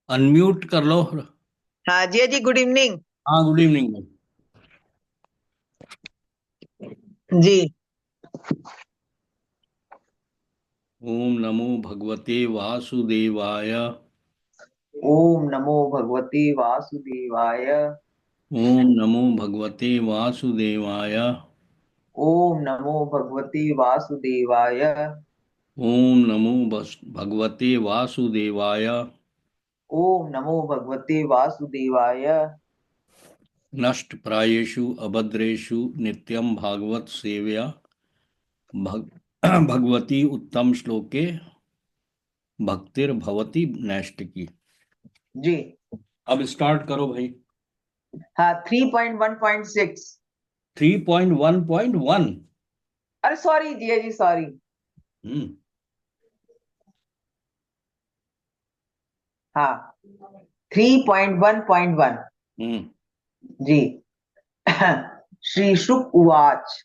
Unmute कर लो। हाँ जी जी, good evening हाँ, गुड इवनिंग। जी। ओम नमो भगवते वासुदेवाय। ओम नमो भगवते वासुदेवाय। ओम नमो भगवते वासुदेवाय। ओम नमो भगवते वासुदेवाय। ओम नमो भगवते वासुदेवाय। ओम नमो भगवते वासुदेवाय। नष्ट प्रायेषु अभद्रेषु नित्यं भागवत सेवया भग भगवती उत्तम श्लोके भक्तिर्भवती नैष्टिकी। जी। अब स्टार्ट करो भाई। हाँ, 3.1.6। 3.1.1। अरे सॉरी जी जी, सॉरी। हम्म। हाँ, 3.1.1। हम्म। जी। श्री शुक उवाच।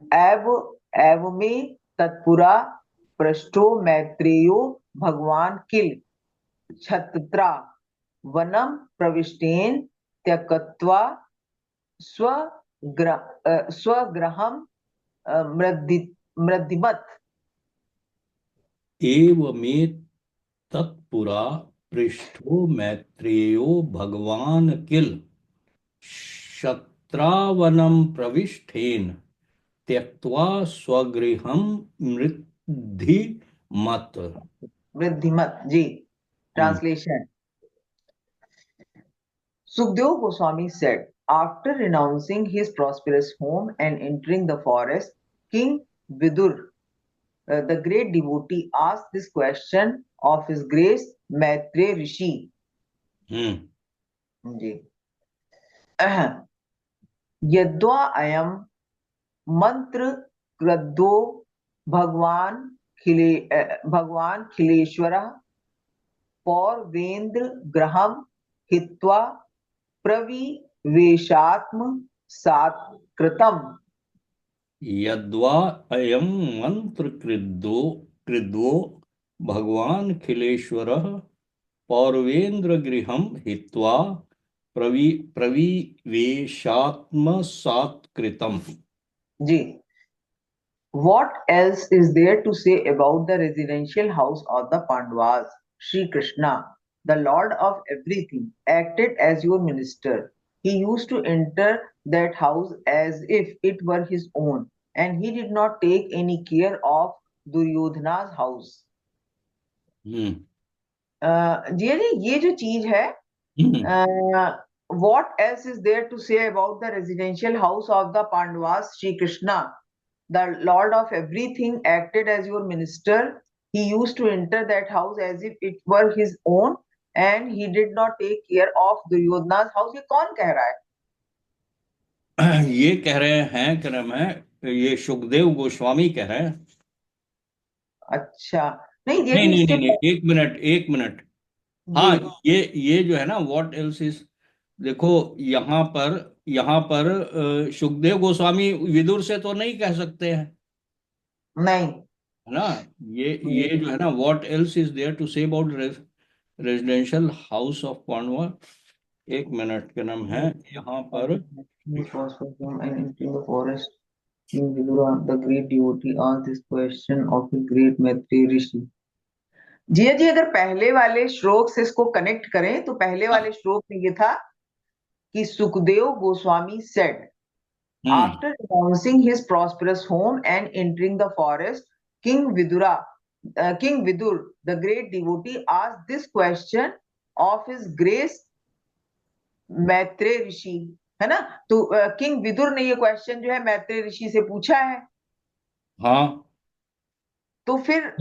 एव एव मे तत्पुरा पृष्ठो मैत्रेयो भगवान किल छत्रा वनम प्रविष्टेन त्यक्त्वा स्वगृहं मृद्धिमत्। एवमेतत्पुरा पृष्ठो मैत्रेयो भगवान् किल शत्रावनं प्रविष्टेन त्यक्त्वा स्वगृहं मृद्धिमत्। वृद्धिमत जी। हम्म। Translation. Sukdev Goswami said, after renouncing his prosperous home and entering the forest, King Vidur, the great devotee, asked this question of His Grace Maitreya Rishi. हम्म। जी। यद्वा अयम मंत्र क्रद्धो भगवान भगवान खिलेश्वर पौर्वेन्द्र ग्रहम हित्वा प्रविवेशात्म सात्कृतम। यद्वा अयं मंत्र कृद्वो भगवान् खिलेश्वरः पौर्वेन्द्रगृहं हित्वा प्रविवेशात्मसात्कृतम्। जी। What else is there to say about the residential house of the Pandavas? Sri Krishna, the Lord of everything, acted as your minister. He used to enter that house as if it were his own, and he did not take any care of Duryodhana's house. हम्म। जी जी, ये जो चीज है, हम्म। what else is there to say about the residential house of the Pandavas? Sri Krishna, the Lord of everything, acted as your minister. He used to enter that house as if it were his own, and he did not take care of Duryodhana's house. ये कौन कह रहा है? ये कह रहे हैं, क्या नाम है, ये सुखदेव गोस्वामी कह रहे हैं। अच्छा। नहीं ये नहीं भी नहीं इससे नहीं नहीं, एक मिनट एक मिनट। जी। हाँ, ये जो है ना, व्हाट एल्स इज, देखो, यहाँ पर सुखदेव गोस्वामी विदुर से तो नहीं कह सकते हैं, नहीं। है ना। ये जो है ना, what else is there to say about residential house of Pandava. एक मिनट, क्या नाम है यहाँ पर। The great devotee asked this question of the great Maitreya Rishi. जी जी, अगर पहले वाले श्लोक से इसको कनेक्ट करें तो पहले वाले श्लोक में ये था कि Sukhdev Goswami said, hmm. after renouncing his prosperous home and entering the forest, King Vidur, the great devotee, asked this question of his grace Maitreya Rishi, है ना। तो किंग विदुर ने ये क्वेश्चन जो है मैत्रेय ऋषि से पूछा है। हाँ, तो फिर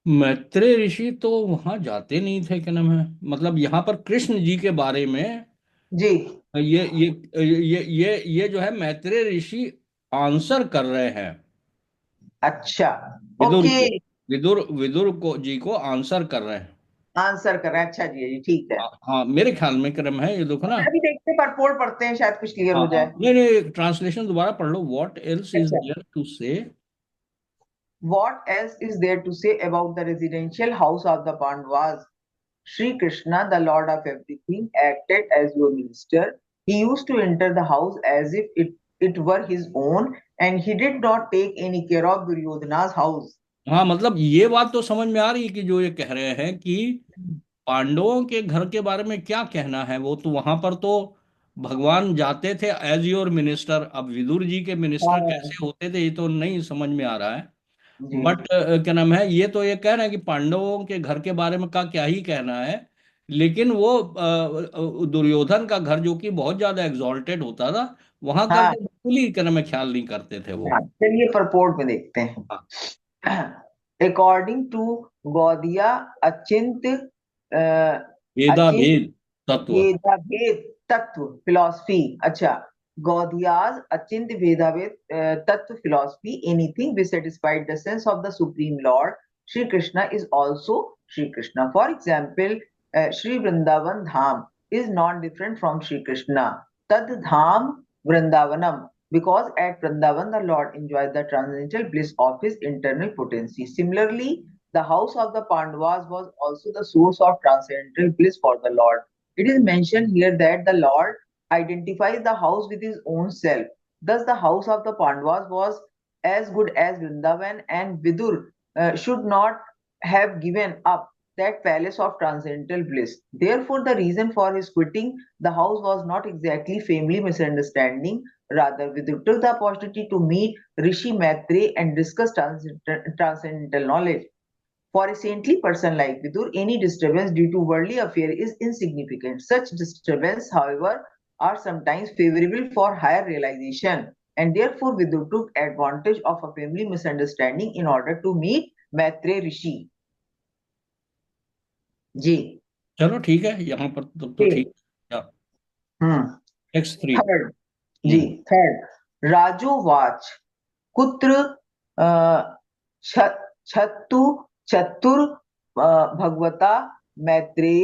मैत्रेय ऋषि तो वहां जाते नहीं थे, क्या नाम है, मतलब यहाँ पर कृष्ण जी के बारे में जी। ये जो है मैत्रेय ऋषि आंसर कर रहे हैं अच्छा। विदुर ओके। को। विदुर को जी को आंसर कर रहे हैं। आंसर कर रहे हैं, अच्छा जी जी, ठीक है। हाँ, मेरे ख्याल में क्रम है, ये देखो ना। अच्छा, अभी देखते हैं, परपोल पढ़ते हैं, शायद कुछ क्लियर हाँ हो हाँ, जाए। नहीं नहीं, ट्रांसलेशन दोबारा पढ़ लो। व्हाट एल्स इज अच्छा। देयर टू से What else is there to say about the residential house of the Pandavas? Sri Krishna, the Lord of everything, acted as your minister. He used to enter the house as if it were his own, and he did not take any care of Duryodhana's house. हाँ, मतलब ये बात तो समझ में आ रही है कि जो ये कह रहे हैं कि पांडवों के घर के बारे में क्या कहना है। वो तो वहां पर तो भगवान जाते थे एज योर मिनिस्टर। अब विदुर जी के मिनिस्टर हाँ, कैसे होते थे ये तो नहीं समझ में आ रहा है। जी, बट क्या नाम है, ये तो ये कह रहे हैं कि पांडवों के घर के बारे में का क्या ही कहना है। लेकिन वो दुर्योधन का घर जो कि बहुत ज्यादा एग्जॉल्टेड होता था, वहां का हाँ, तो बिल्कुल ही क्या नाम है ख्याल नहीं करते थे वो। हाँ, चलिए परपोर्ट में देखते हाँ, हैं। अकॉर्डिंग टू गौदिया अचिंत भेदा अचिंत भेद तत्व। भेदाभेद तत्व फिलॉसफी, अच्छा, Gaudiya's अचिंत भेदाभेद तत्व philosophy, anything which satisfied the sense of the supreme lord Shri Krishna is also Shri Krishna. For example, Shri Vrindavan Dham is not different from Shri Krishna. Tad Dham Vrindavanam, because at Vrindavan the Lord enjoys the transcendental bliss of his internal potency. Similarly, the house of the Pandavas was also the source of transcendental bliss for the Lord. It is mentioned here that the Lord identifies the house with his own self. Thus, the house of the Pandavas was as good as Vrindavan, and Vidur should not have given up that palace of transcendental bliss. Therefore, the reason for his quitting the house was not exactly family misunderstanding. Rather, Vidur took the opportunity to meet Rishi Maitre and discuss transcendental knowledge. For a saintly person like Vidur, any disturbance due to worldly affair is insignificant. Such disturbance, however, are sometimes favorable for higher realization, and therefore Vidur took advantage of a family misunderstanding in order to meet Maitre Rishi. जी, चलो ठीक है, यहाँ पर तो ठीक है। हम्म, X3। Third, जी, third, राजोवाच कुत्र छत्तु चतुर भगवता मैत्रेय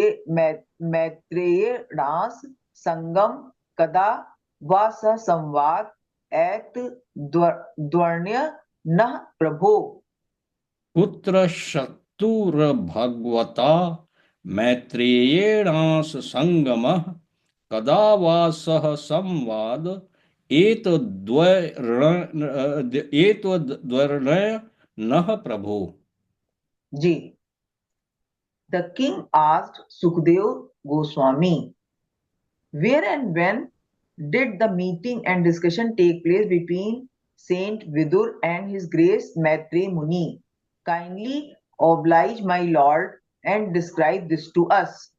मैत्रेयणास संगम कदा वा स संवाद ऐत द्वर्ण्य न प्रभो। पुत्र शत्रुर्भगवता मैत्रेयेणास संगमः कदा वा सः संवाद एतद्वर्णय नः प्रभो। जी, the king asked Sukhdev Goswami, where and when did the meeting and discussion take place between Saint Vidur and His Grace Maitreya Muni? Kindly oblige my lord and describe this to us.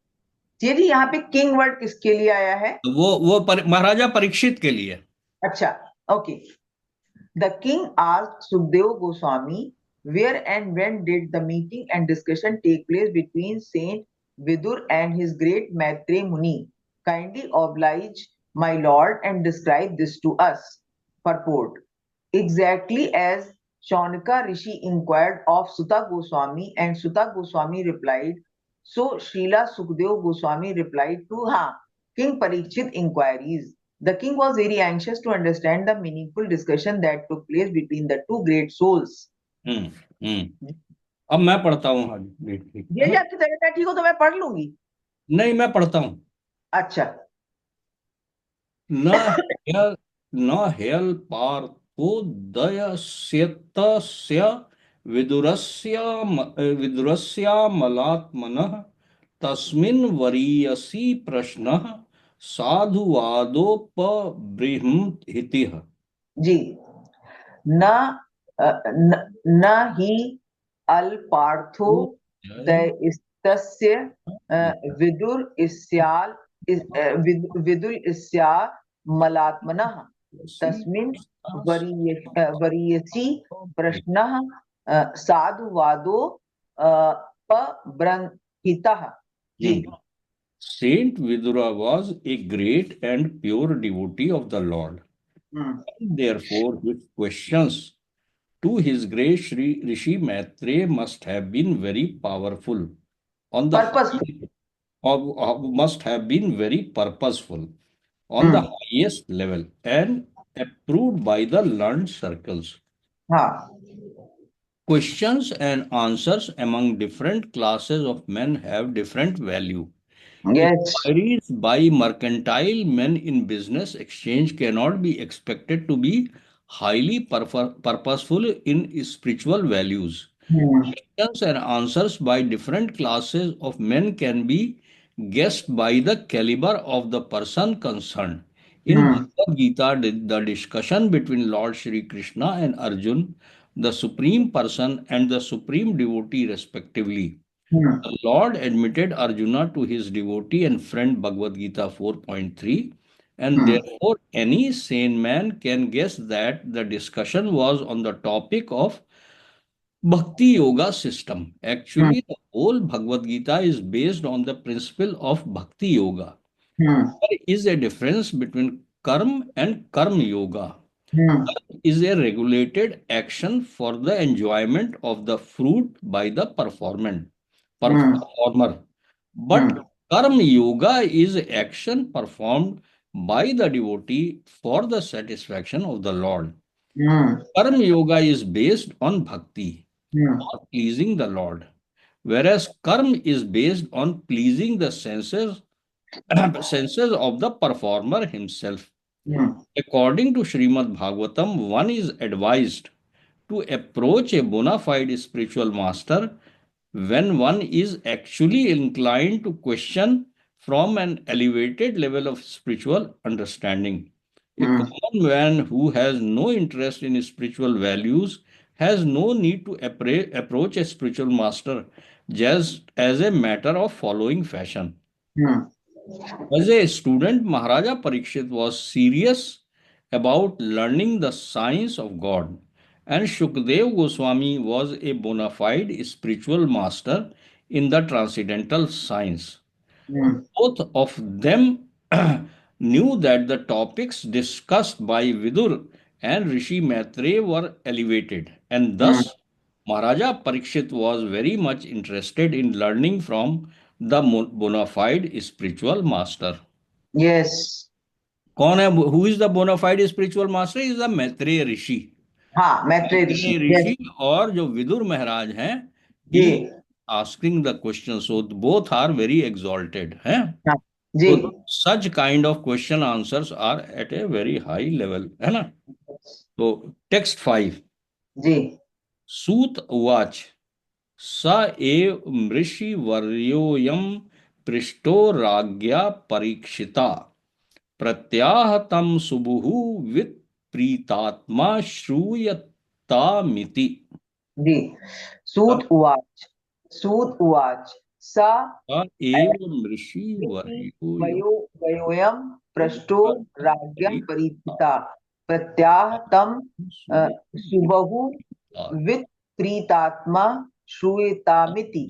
चलिए, यहाँ पे किंग वर्ड किसके लिए आया है? महाराजा परीक्षित के लिए। अच्छा, okay. The king asked Sukhdeva Goswami, where and when did the meeting and discussion take place between Saint Vidur and his great Maitre Muni? Kindly oblige my lord and describe this to us. Purport: exactly as Shaunaka Rishi inquired of Suta Goswami and Suta Goswami replied, so Srila Sukhdeva Goswami replied to King Parikshit inquiries. The king was very anxious to understand the meaningful discussion that took place between the two great souls. अब मैं पढ़ता हूँ। हाँ जी, ये आपकी तबीयत ठीक हो तो मैं पढ़ लूंगी। नहीं, मैं पढ़ता हूँ। अच्छा, न ह्य न ह्यल् पार्थोदयस्यतस्य विदुरस्यामलात्मनः तस्मिन् वरीयसी प्रश्नः साधुवादोपबृंहितः। जी, न न ही अल्पार्थो दयस्तस्य विदुर इस्याल विदुर इस्या मलात्मनः तस्मिन् वरीयसी प्रश्नः साधुवादो पब्रंहितः। जी, Saint Vidura was a great and pure devotee of the Lord. Therefore, his questions to his great Shri Rishi Maitre must have been very powerful on the purpose, must have been very purposeful on the highest level and approved by the learned circles. हाँ, Questions and answers among different classes of men have different value. Yes. Inquiries by mercantile men in business exchange cannot be expected to be highly purposeful in spiritual values. Hmm. Questions and answers by different classes of men can be guessed by the caliber of the person concerned. In Hmm. Bhagavad Gita, the discussion between Lord Shri Krishna and Arjun, the supreme person and the supreme devotee, respectively. Hmm. The Lord admitted Arjuna to his devotee and friend Bhagavad Gita 4.3, and Hmm. therefore any sane man can guess that the discussion was on the topic of Bhakti Yoga system. Hmm. Actually, the whole Bhagavad Gita is based on the principle of Bhakti Yoga. Hmm. There is a difference between Karma and Karma Yoga. Hmm. Is a regulated action for the enjoyment of the fruit by the Hmm. performer. But Hmm. Karma Yoga is action performed by the devotee for the satisfaction of the Lord. Hmm. Karma Yoga is based on bhakti, Hmm. or pleasing the Lord, whereas karma is based on pleasing the senses, senses of the performer himself. Hmm. According to Srimad Bhagavatam, one is advised to approach a bona fide spiritual master when one is actually inclined to question from an elevated level of spiritual understanding. A Hmm. common man who has no interest in spiritual values has no need to approach a spiritual master just as a matter of following fashion. Hmm. As a student, Maharaja Parikshit was serious about learning the science of God, and Shukdev Goswami was a bona fide spiritual master in the transcendental science. Hmm. Both of them knew that the topics discussed by Vidur and Rishi Maitreya were elevated, and Hmm. thus Maharaja Parikshit was very much interested in learning from the bona fide spiritual master. Yes. कौन है? Who is the bona fide spiritual master? Is the Maitreya Rishi. हाँ, मैत्रेय ऋषि. Maitreya Yes. ऋषि और जो विदुर महाराज हैं, जी. ही asking the question, so both are very exalted हैं. हाँ. जी. So such kind of question answers are at a very high level, है ना. तो text 5. जी. सूत उवाच स एव ऋषिवर्योऽयं पृष्टो राज्ञा परीक्षिता प्रत्याहतं सुबुः वित्प्रीतात्मा श्रूयतामिति. जी. सूत उवाच. सूत उवाच. स स एव ऋषिवर्योऽयं वयो वयोयम पृष्ठो राज्ञः परीक्षिता परीक्षिता प्रत्याह तम सुबहु सुबुः वित प्रीतात्मा श्रूयतामिति.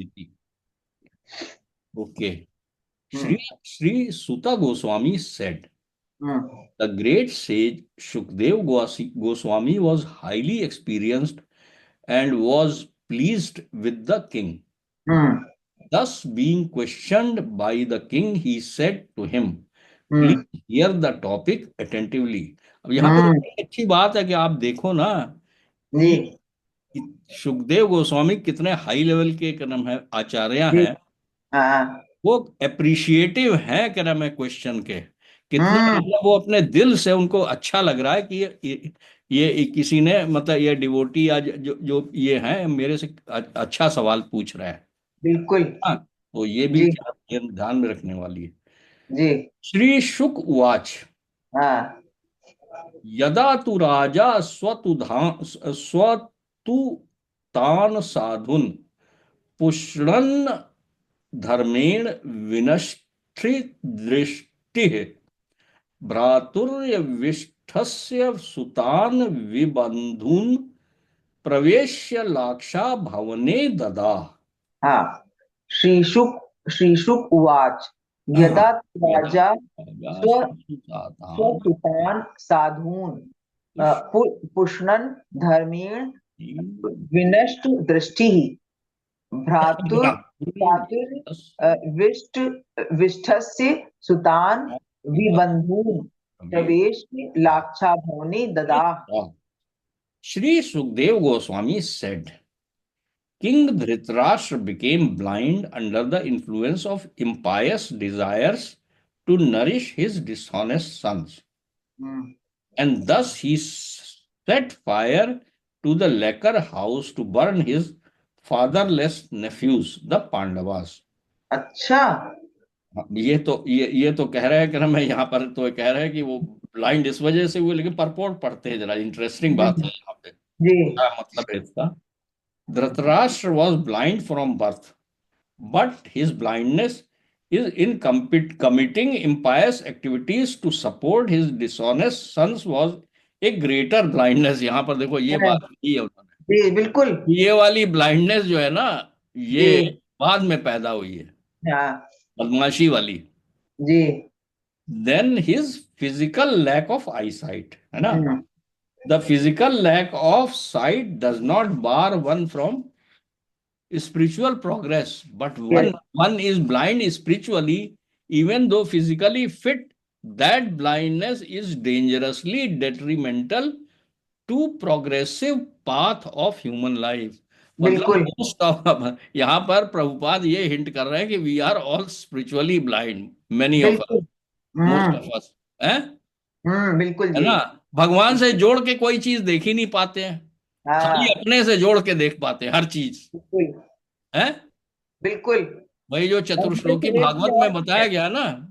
Okay. Hmm. Sri Suta Goswami said, hmm. the great sage Shukdev Goswami was highly experienced and was pleased with the king. Hmm. Thus, being questioned by the king, he said to him, hmm. please hear the topic attentively. अब यहाँ पे हम्म. बड़ी अच्छी बात है कि आप देखो ना जी. कि सुखदेव गोस्वामी कितने हाई लेवल के क्या नाम है आचार्य जी. हैं. हाँ. वो अप्रिशिएटिव है क्या नाम है क्वेश्चन के. कितने हम्म. मतलब वो अपने दिल से उनको अच्छा लग रहा है कि ये किसी ने मतलब ये डिवोटी आज जो ये है मेरे से अच्छा सवाल पूछ रहा है. बिल्कुल. हाँ, तो ये भी जी. क्या ये ध्यान में रखने वाली है. जी. श्री शुक उवाच हाँ. यदा तु राजा स्वतु तान साधुन पुष्णन् धर्मेण विनष्टि दृष्टि भ्रातुर्यविष्ठस्य सुतान् विबन्धून् प्रवेश्य लाक्षा भवने ददा. हाँ. श्रीशुक उवाच. यदा यदा राजा राजा स्व स्वसुतान् स्वसुतान् साधून् पुष्णन् धर्मेण विनष्ट दृष्टिः भ्रातुर् विष्ट विष्ठस्य सुतान् विबन्धून् प्रवेश लाक्षा भवने ददाह. Sri Sukdev Goswami said, King Dhritarashtra became blind under the influence of impious desires to nourish his dishonest sons. And thus he set fire to the lacquer house to burn his fatherless nephews, the Pandavas. अच्छा, ये तो कह रहे हैं कि ना, मैं यहाँ पर तो कह रहे हैं कि वो ब्लाइंड इस वजह से हुए, लेकिन परपोर्ट पढ़ते हैं जरा, इंटरेस्टिंग बात है यहाँ पे जी क्या मतलब है इसका. Dhritarashtra was blind from birth, but his blindness is in committing impious activities to support his dishonest sons was a greater blindness. यहाँ पर देखो ये बात की है उन्होंने, जी बिल्कुल ये वाली ब्लाइंडनेस जो है ना, ये जी बाद में पैदा हुई है, हाँ बदमाशी वाली. जी Then his physical lack of eyesight, है ना. हम्म, The physical lack of sight does not bar one from spiritual progress, but yes, one is blind spiritually, even though physically fit. That blindness is dangerously detrimental to progressive path of human life. मतलब बिल्कुल most of यहाँ पर प्रभुपाद ये hint कर रहे हैं कि we are all spiritually blind, many of us, बिल्कुल मोस्ट ऑफ अस, है बिल्कुल है जी ना. भगवान से जोड़ के कोई चीज देख ही नहीं पाते हैं, खाली हाँ अपने से जोड़ के देख पाते हैं हर चीज, बिल्कुल है. बिल्कुल वही जो और मेरे चतुर्श्लोकी शरीर में भागवत और में भी है बताया गया ना.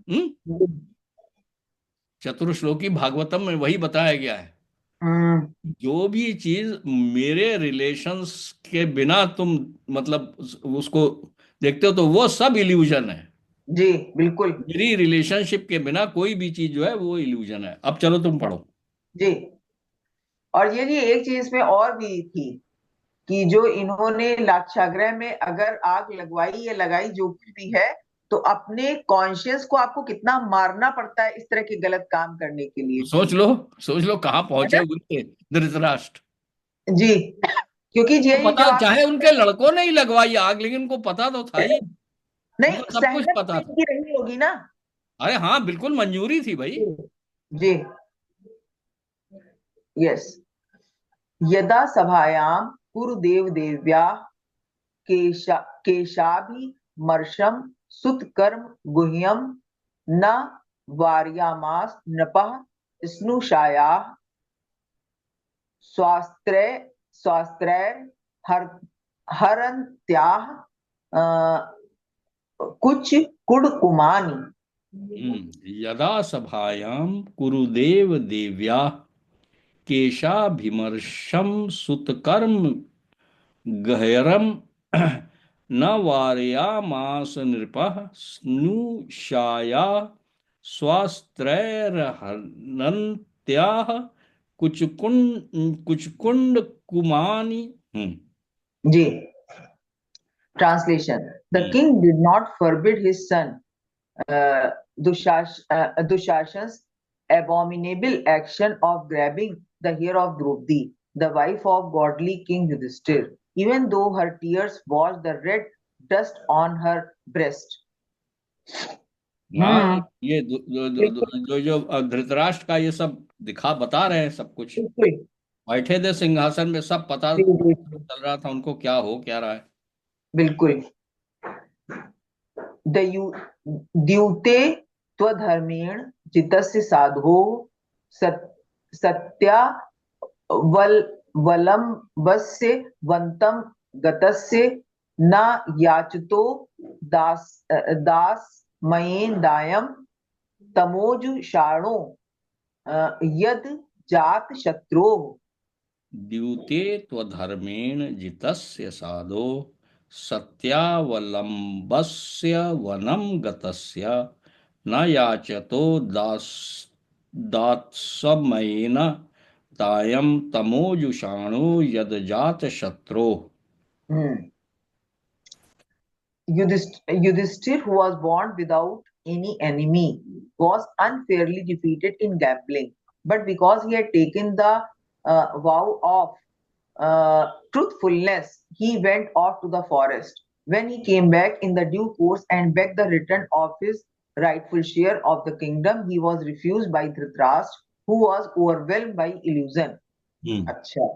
चतुर्श्लोकी भागवतम में वही बताया गया है. हम्म, जो भी चीज मेरे रिलेशंस के बिना तुम मतलब उसको देखते हो, तो वो सब इल्यूजन है. जी बिल्कुल मेरी रिलेशनशिप के बिना कोई भी चीज जो है वो इल्यूजन है. अब चलो तुम पढ़ो. जी और ये जी एक चीज इसमें और भी थी कि जो इन्होंने लाक्षागृह में अगर आग लगवाई या लगाई जो कुछ भी है, तो अपने कॉन्शियस को आपको कितना मारना पड़ता है इस तरह के गलत काम करने के लिए, सोच लो, सोच लो कहाँ है पहुंचे ना? हुए थे धृतराष्ट्र. जी क्योंकि तो यही पता, जब आप चाहे उनके लड़कों ने ही लगवाई आग, लेकिन उनको पता तो था ही, नहीं उनको सब कुछ सहमत पता तो था. इनकी रही होगी ना। अरे हाँ, बिल्कुल मंजूरी थी भाई. जी यस यदा सभायां कुरुदेव देव्या केशाभिमर्शम सुतकर्म गुह्यम न वार्यामास नृपः स्नुषायाः स्वास्त्रय स्वास्त्रैर हर हरन्त्याः कुछ कुड़कुमानी यदा सभायां कुरुदेव देव्या केशाभिमर्शम सुतकर्म गहरम न वारयामास नृपः स्नुषाया स्वास्त्रैर्हरन्त्याः कुचकुंड कुमानी. जी translation the king did not forbid his son Dushashan's abominable action of grabbing the hair of Draupadi, the wife of godly King Yudhishthir, even though her tears washed the red dust on her breast. हाँ, हम्म ये जो धृतराष्ट्र का ये सब दिखा बता रहे हैं सब कुछ. बिल्कुल बैठे थे सिंहासन में, सब पता बिल्कुल चल रहा था उनको क्या हो क्या रहा है. बिल्कुल द्यूते त्वधर्मेण जितस्य साधो सत्या वल वलम्बस्य वन्तं गतस्य न याचतो दासमयेन्दायं तमोजुषाणो यद जात शत्रोः द्यूते त्वधर्मेण जितस्य साधो सत्यावलम्बस्य वनं गतस्य न याचतो दात्समयेन तायं तमोजुषाणो यदजात शत्रो. Yudhishthir, who was born without any enemy, was unfairly defeated in gambling. But because he had taken the vow of truthfulness, he went off to the forest. When he came back in the due course and begged the return of his rightful share of the kingdom, he was refused by Dhritarashtra, who was overwhelmed by illusion. अच्छा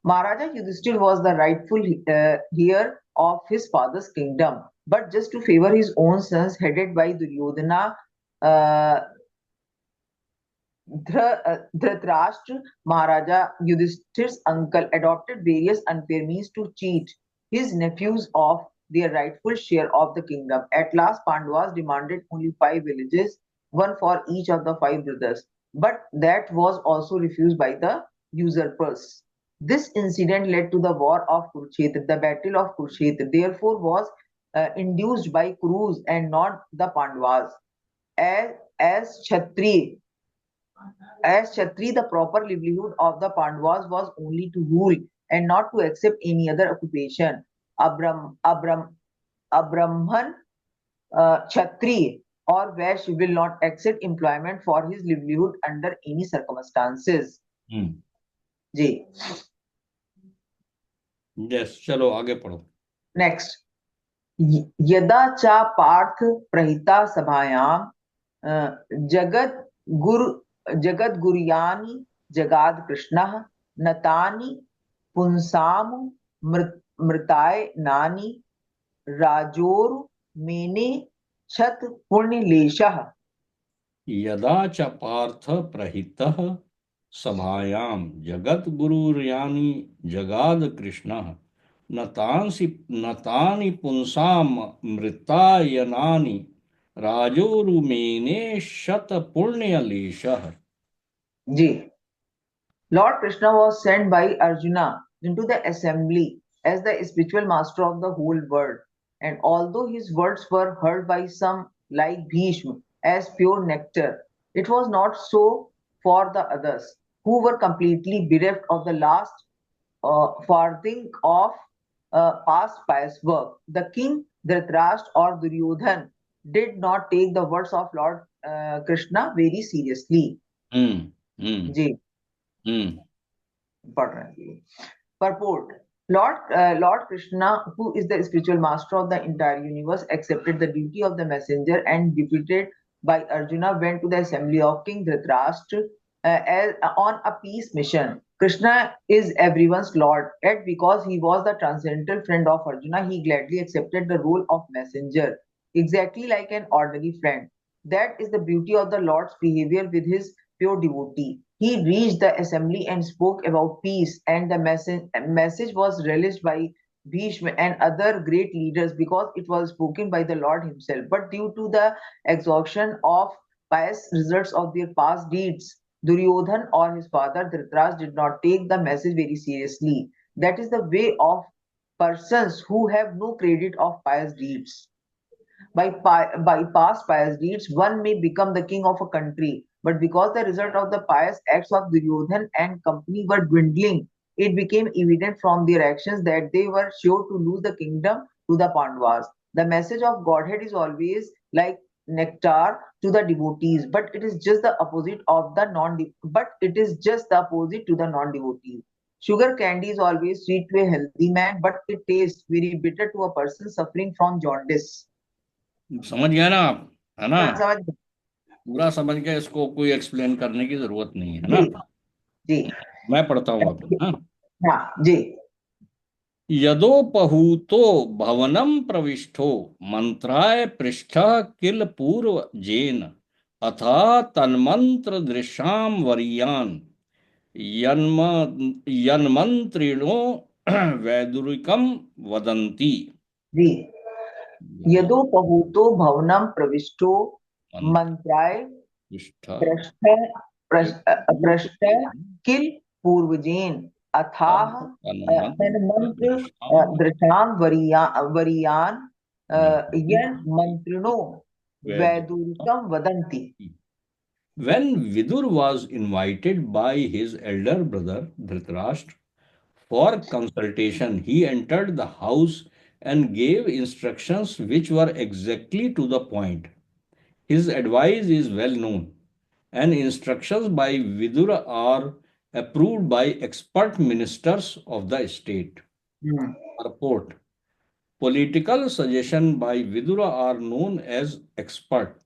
Maharaja Yudhishthir was the rightful heir of his father's kingdom, but just to favor his own sons, headed by Duryodhana, uh, Dhritarashtra, Maharaja Yudhishthir's uncle, adopted various unfair means to cheat his nephews of their rightful share of the kingdom. At last, Pandavas demanded only 5 villages, one for each of the 5 brothers, but that was also refused by the usurpers. This incident led to the war of Kurukshetra. The battle of Kurukshetra, therefore, was induced by Kurus and not the Pandavas. As, as Kshatriya, the proper livelihood of the Pandavas was only to rule and not to accept any other occupation. A Brahman, Kshatriya, or Vaishya will not accept employment for his livelihood under any circumstances. Ji. Yes, चलो आगे पढ़ो. Next. यदा चा पार्थ प्रहिता सभायां जगद गुरियानि जगाद कृष्णः नतानि पुंसाम मृताय नानि राजोर मेने छत पुण्यलेशः. यदा च पार्थ प्रहितः सभायां जगद्गुरुर्यानि जगाद कृष्णः नतानि पुंसाम मृतायनानि राजोरुमेने शत पुण्यलेशः. जी. Lord Krishna was sent by Arjuna into the assembly as the spiritual master of the whole world. And although his words were heard by some like Bhishma as pure nectar, it was not so for the others who were completely bereft of the last farthing of past pious work. The king Dhritarashtra or Duryodhan did not take the words of Lord Krishna very seriously. Ji. Purport. Lord Krishna, who is the spiritual master of the entire universe, accepted the duty of the messenger and deputed by Arjuna went to the assembly of King Dhritarashtra on a peace mission. Krishna is everyone's lord, yet because he was the transcendental friend of Arjuna, he gladly accepted the role of messenger, exactly like an ordinary friend. That is the beauty of the Lord's behavior with his pure devotee. He reached the assembly and spoke about peace, and the message was relished by Bhishma and other great leaders because it was spoken by the Lord himself. But due to the exhaustion of pious results of their past deeds, Duryodhan or his father Dhritarashtra did not take the message very seriously. That is the way of persons who have no credit of pious deeds. By past pious deeds, one may become the king of a country, but because the result of the pious acts of Duryodhan and company were dwindling, it became evident from their actions that they were sure to lose the kingdom to the Pandavas. The message of Godhead is always like nectar to the devotees, but it is just the opposite of the opposite to the non-devotees. Sugar candy is always sweet to a healthy man, but it tastes very bitter to a person suffering from jaundice. समझ गया ना आप, है ना? समझ गए. पूरा समझ गए, इसको कोई एक्सप्लेन करने की जरूरत नहीं है ना. जी. मैं पढ़ता हूँ अब. हाँ जी. यदोपहूतो भवनम प्रविष्टो मंत्राय पृष्ठः किल पूर्व जेन अथा तन्मंत्र दृशाम वरीयान यन्मंत्रिणो वैदुरिकम वदन्ति. जी. यदोपहूतो भवनम प्रविष्टो मंत्राय पृष्ठ किल पूर्वजेन अथाह तन्मंत्र दृशाम वरीयान यन्मंत्रिणो वैदुरिकम वदन्ति. When Vidur was invited by his elder brother Dhritarashtra for consultation, he entered the house and gave instructions which were exactly to the point. His advice is well known, and instructions by Vidura are approved by expert ministers of the state. Purport. Political suggestions by Vidura are known as expert.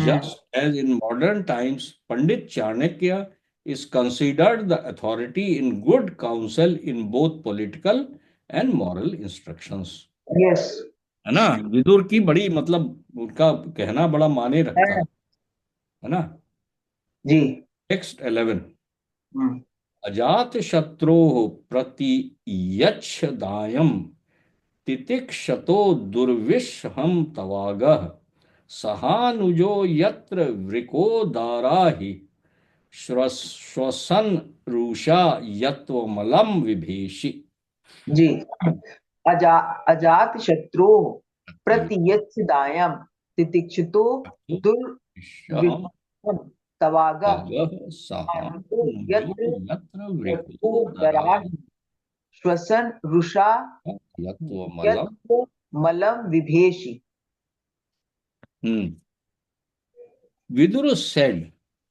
Just as in modern times, Pandit Chanakya is considered the authority in good counsel in both political and moral instructions. Yes. है ना, विदुर की बड़ी मतलब उनका कहना बड़ा माने रखता हाँ, है ना। जी। टेक्स्ट 11। हम्म। अजात शत्रु प्रतियच्छदायम तितिक्षतो दुर्विषहम तवागः सहानुजो यत्र वृकोदारा ही श्वसन रूषा यत्वमलम विभीषि। जी। अजा अजात शत्रु प्रतियत्सदायम तितिक्षितो विषहम दुर्विषहम तवागः तवः आनुतो सहानुजो यत्र यत्र वृकोदरा यतोदराहि श्वसन रुषा यत्वमलम। यत्र मलम विभेषि। Vidura said,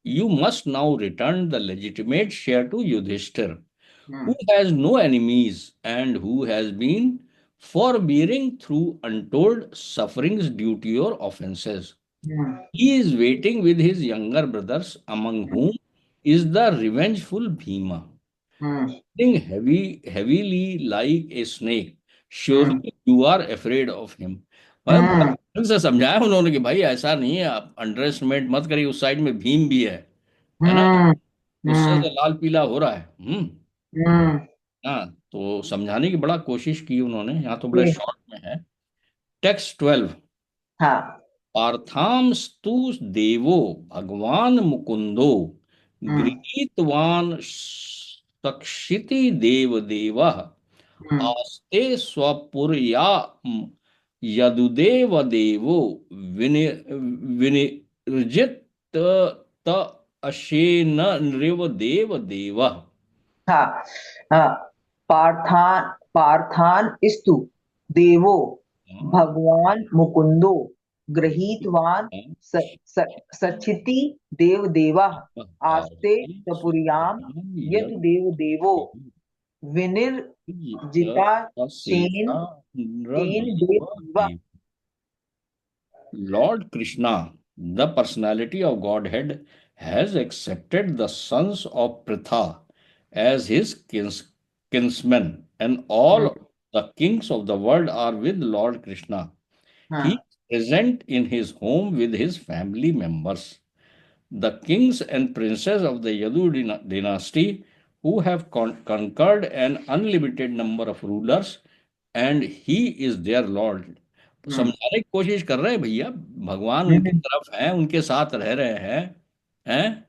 "You must now return the legitimate share to Yudhishthir, who hmm. has no enemies and who has been forbearing through untold sufferings due to your offenses. Hmm. He is waiting with his younger brothers, among whom is the revengeful Bhima, hmm. sitting heavily like a snake. Hmm. Surely you are afraid of him." मतलब हम्म। ढंग से समझाया उन्होंने कि भाई ऐसा नहीं है, आप अंडर एस्टिमेट मत करिए, उस साइड में भीम भी है ना, हम्म। उससे हम्म। से लाल पीला हो रहा है। हम्म। हाँ, तो समझाने की बड़ा कोशिश की उन्होंने, यहाँ तो बड़े जी। शॉर्ट में है। टेक्स्ट 12। हाँ। पार्थाम स्तु देवो भगवान मुकुंदो हम्म। गृहीतवान सक्षिति देव देवः हम्म। आस्ते स्वपुरया यदुदेव देवो विनि विनिर्जित त अशेन नृव देव देवः। हाँ। हाँ। पार्थान पार्थान स्तु देवो भगवान मुकुंदो गृहीतवान स, स, सचिति देव देवा आस्ते सपुरियाम यद देव देवो विनिर्जिता शेन शेन देव देवा। Lord Krishna, the personality of Godhead, has accepted the sons of Pritha as his kinsmen, and hmm. all the kings of the world are with Lord Krishna. He हाँ। is present in his home with his family members. The kings and princes of the Yadu dynasty, who have conquered an unlimited number of rulers, and he is their Lord. हम्म। समझाने की कोशिश कर रहे हैं भैया, भगवान उनकी हम्म। तरफ हैं, उनके साथ रह रहे हैं,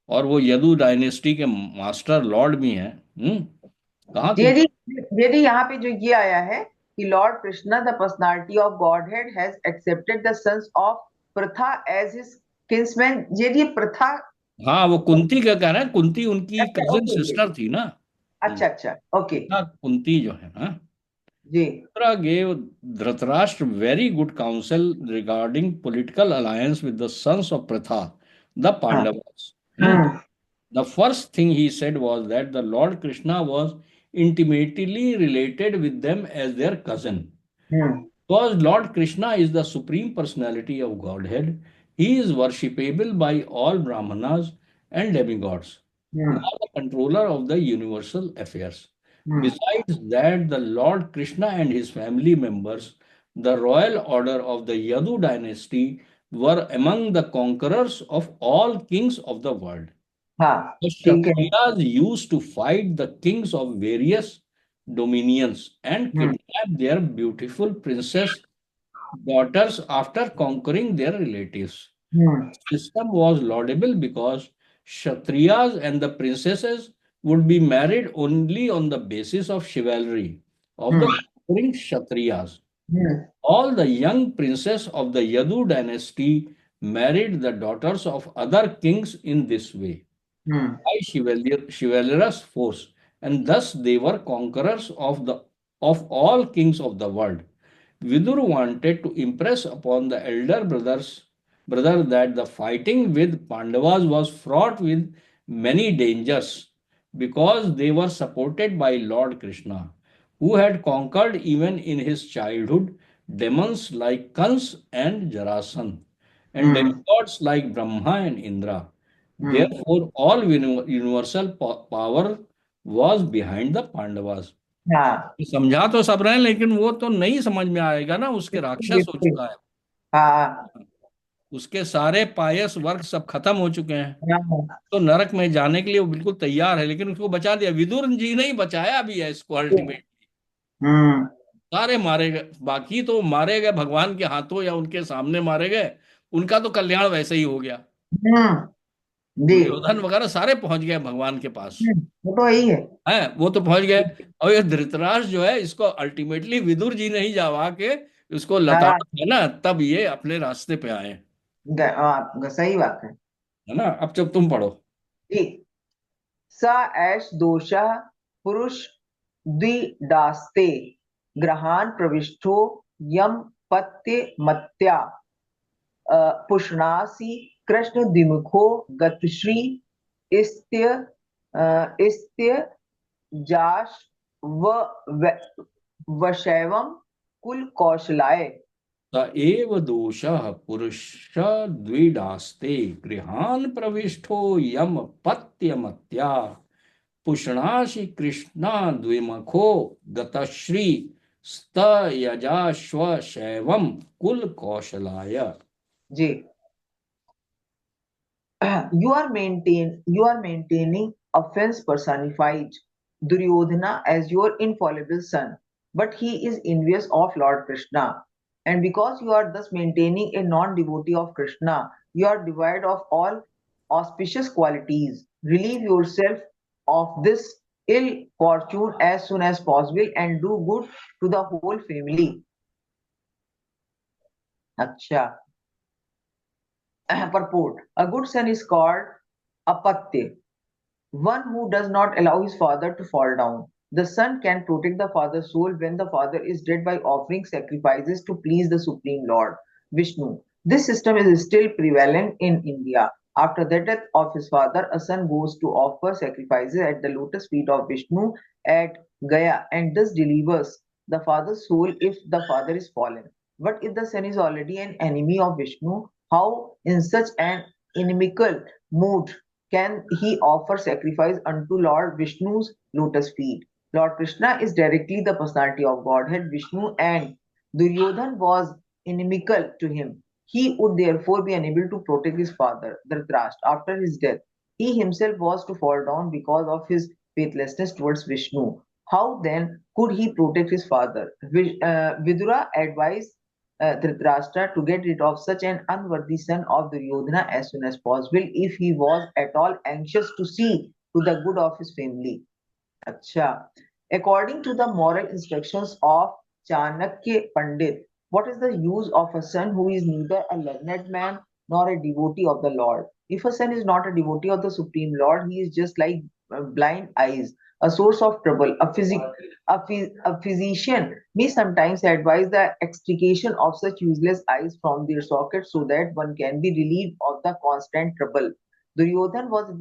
और वो यदु डायनेस्टी के मास्टर लॉर्ड भी हैं। कहाँ तुम। यदि यदि यहाँ पे जो ये आया है कि lord Krishna the personality of godhead has accepted the sons of Pritha as his kinsman, ये प्रथा। हाँ, वो कुंती का कह रहे हैं, कुंती उनकी अच्छा, कजिन ओके ओके। सिस्टर थी ना। अच्छा अच्छा, ओके। हाँ, कुंती जो है ना। जी। Indra gave Dhritarashtra very good counsel regarding political alliance with the sons of Pritha, the हाँ। Pandavas. Hmm. The first thing he said was that the Lord Krishna was intimately related with them as their cousin. Hmm. Because Lord Krishna is the supreme personality of Godhead, he is worshipable by all Brahmanas and demigods, who hmm. are the controller of the universal affairs. Hmm. Besides that, the Lord Krishna and his family members, the royal order of the Yadu dynasty, were among the conquerors of all kings of the world. हाँ। The ठीक है। Kshatriyas used to fight the kings of various dominions and hmm. kidnap their beautiful princess daughters after conquering their relatives. Hmm. System was laudable because Kshatriyas and the princesses would be married only on the basis of chivalry of the hmm. conquering Kshatriyas. Hmm. All the young princes of the Yadu dynasty married the daughters of other kings in this way hmm. by chivalrous force, and thus they were conquerors of all kings of the world. Vidur wanted to impress upon the elder brother that the fighting with Pandavas was fraught with many dangers because they were supported by Lord Krishna, who had conquered even in his childhood demons like Kans and Jarasan, and hmm. demigods like Brahma and Indra. Therefore, all universal power was behind the Pandavas. हाँ समझा तो सब रहे हैं, लेकिन वो तो नहीं समझ में आएगा ना, उसके बिल्कुल राक्षस हो बिल्कुल। चुका है। हाँ उसके सारे पायस वर्ग सब खत्म हो चुके हैं। हाँ तो नरक में जाने के लिए वो बिल्कुल तैयार है, लेकिन उसको बचा दिया। विदुर जी ने ही बचाया भी है इसको अल्टीमेट। हम्म सारे मारे गए, बाकी तो मारे गए भगवान के हाथों या उनके सामने मारे गए। उनका तो कल्याण वैसे ही हो गया। जी। दुर्योधन वगैरह सारे पहुंच गए भगवान के पास। वो तो यही है। है, वो तो पहुंच गए। और ये धृतराष्ट्र जो है, इसको अल्टीमेटली विदुर जी ने ही जावा के उसको हाँ लताड़ा है ना, तब ये अपने रास्ते पे आए। सही बात है। है ना। अब जब तुम पढ़ो। जी। स एष दोषः पुरुष द्विडास्ते ग्रहान प्रविष्टो यम पत्य मत्या पुष्णासि कृष्ण द्विमुखो गतश्री इस्त्य इस्त्य जाश वशैवम कुल कौशलाय। स एव दोषः पुरुष द्विडास्ते गृहान् प्रविष्टो यम पत्यमत्या पुष्णासि कृष्णा द्विमखो गतश्री स्त यजाश्व शैवम कुल कौशलाय। जी। You are maintaining offense personified Duryodhana as your infallible son, but he is envious of Lord Krishna. And because you are thus maintaining a non-devotee of Krishna, you are devoid of all auspicious qualities. Relieve yourself of this ill fortune as soon as possible and do good to the whole family. अच्छा। Purport. A good son is called apatya, one who does not allow his father to fall down. The son can protect the father's soul when the father is dead by offering sacrifices to please the Supreme Lord, Vishnu. This system is still prevalent in India. After the death of his father, a son goes to offer sacrifices at the lotus feet of Vishnu at Gaya and thus delivers the father's soul if the father is fallen. But if the son is already an enemy of Vishnu, how in such an inimical mood can he offer sacrifice unto Lord Vishnu's lotus feet? Lord Krishna is directly the personality of Godhead Vishnu, and Duryodhan was inimical to him. He would therefore be unable to protect his father, Dhritarashtra, after his death. He himself was to fall down because of his faithlessness towards Vishnu. How then could he protect his father? Vidura advised Dhritarashtra to get rid of such an unworthy son of Duryodhana as soon as possible if he was at all anxious to see to the good of his family. Acha. According to the moral instructions of Chanakya Pandit, what is the use of a son who is neither a learned man nor a devotee of the Lord? If a son is not a devotee of the Supreme Lord, he is just like blind eyes, a source of trouble. A physician may sometimes advise the extrication of such useless eyes from their sockets so that one can be relieved of the constant trouble. Duryodhan was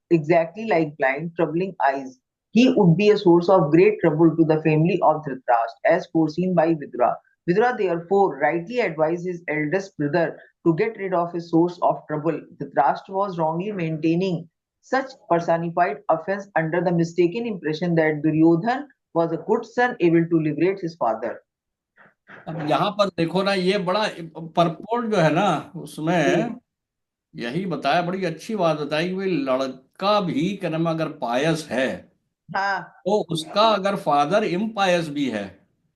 exactly like blind, troubling eyes. He would be a source of great trouble to the family of Dhritarashtra, as foreseen by Vidura. Vidura therefore rightly advised his eldest brother to get rid of his source of trouble. Dhritarashtra was wrongly maintaining such personified offense under the mistaken impression that Duryodhan was a good son able to liberate his father. अब यहाँ पर देखो ना, ये बड़ा purport जो है ना, जी। उसमें यही बताया, बड़ी अच्छी बात बताई कि भाई लड़का भी क्या नाम है, अगर पायस है हाँ। तो उसका अगर फादर इम्पायस भी है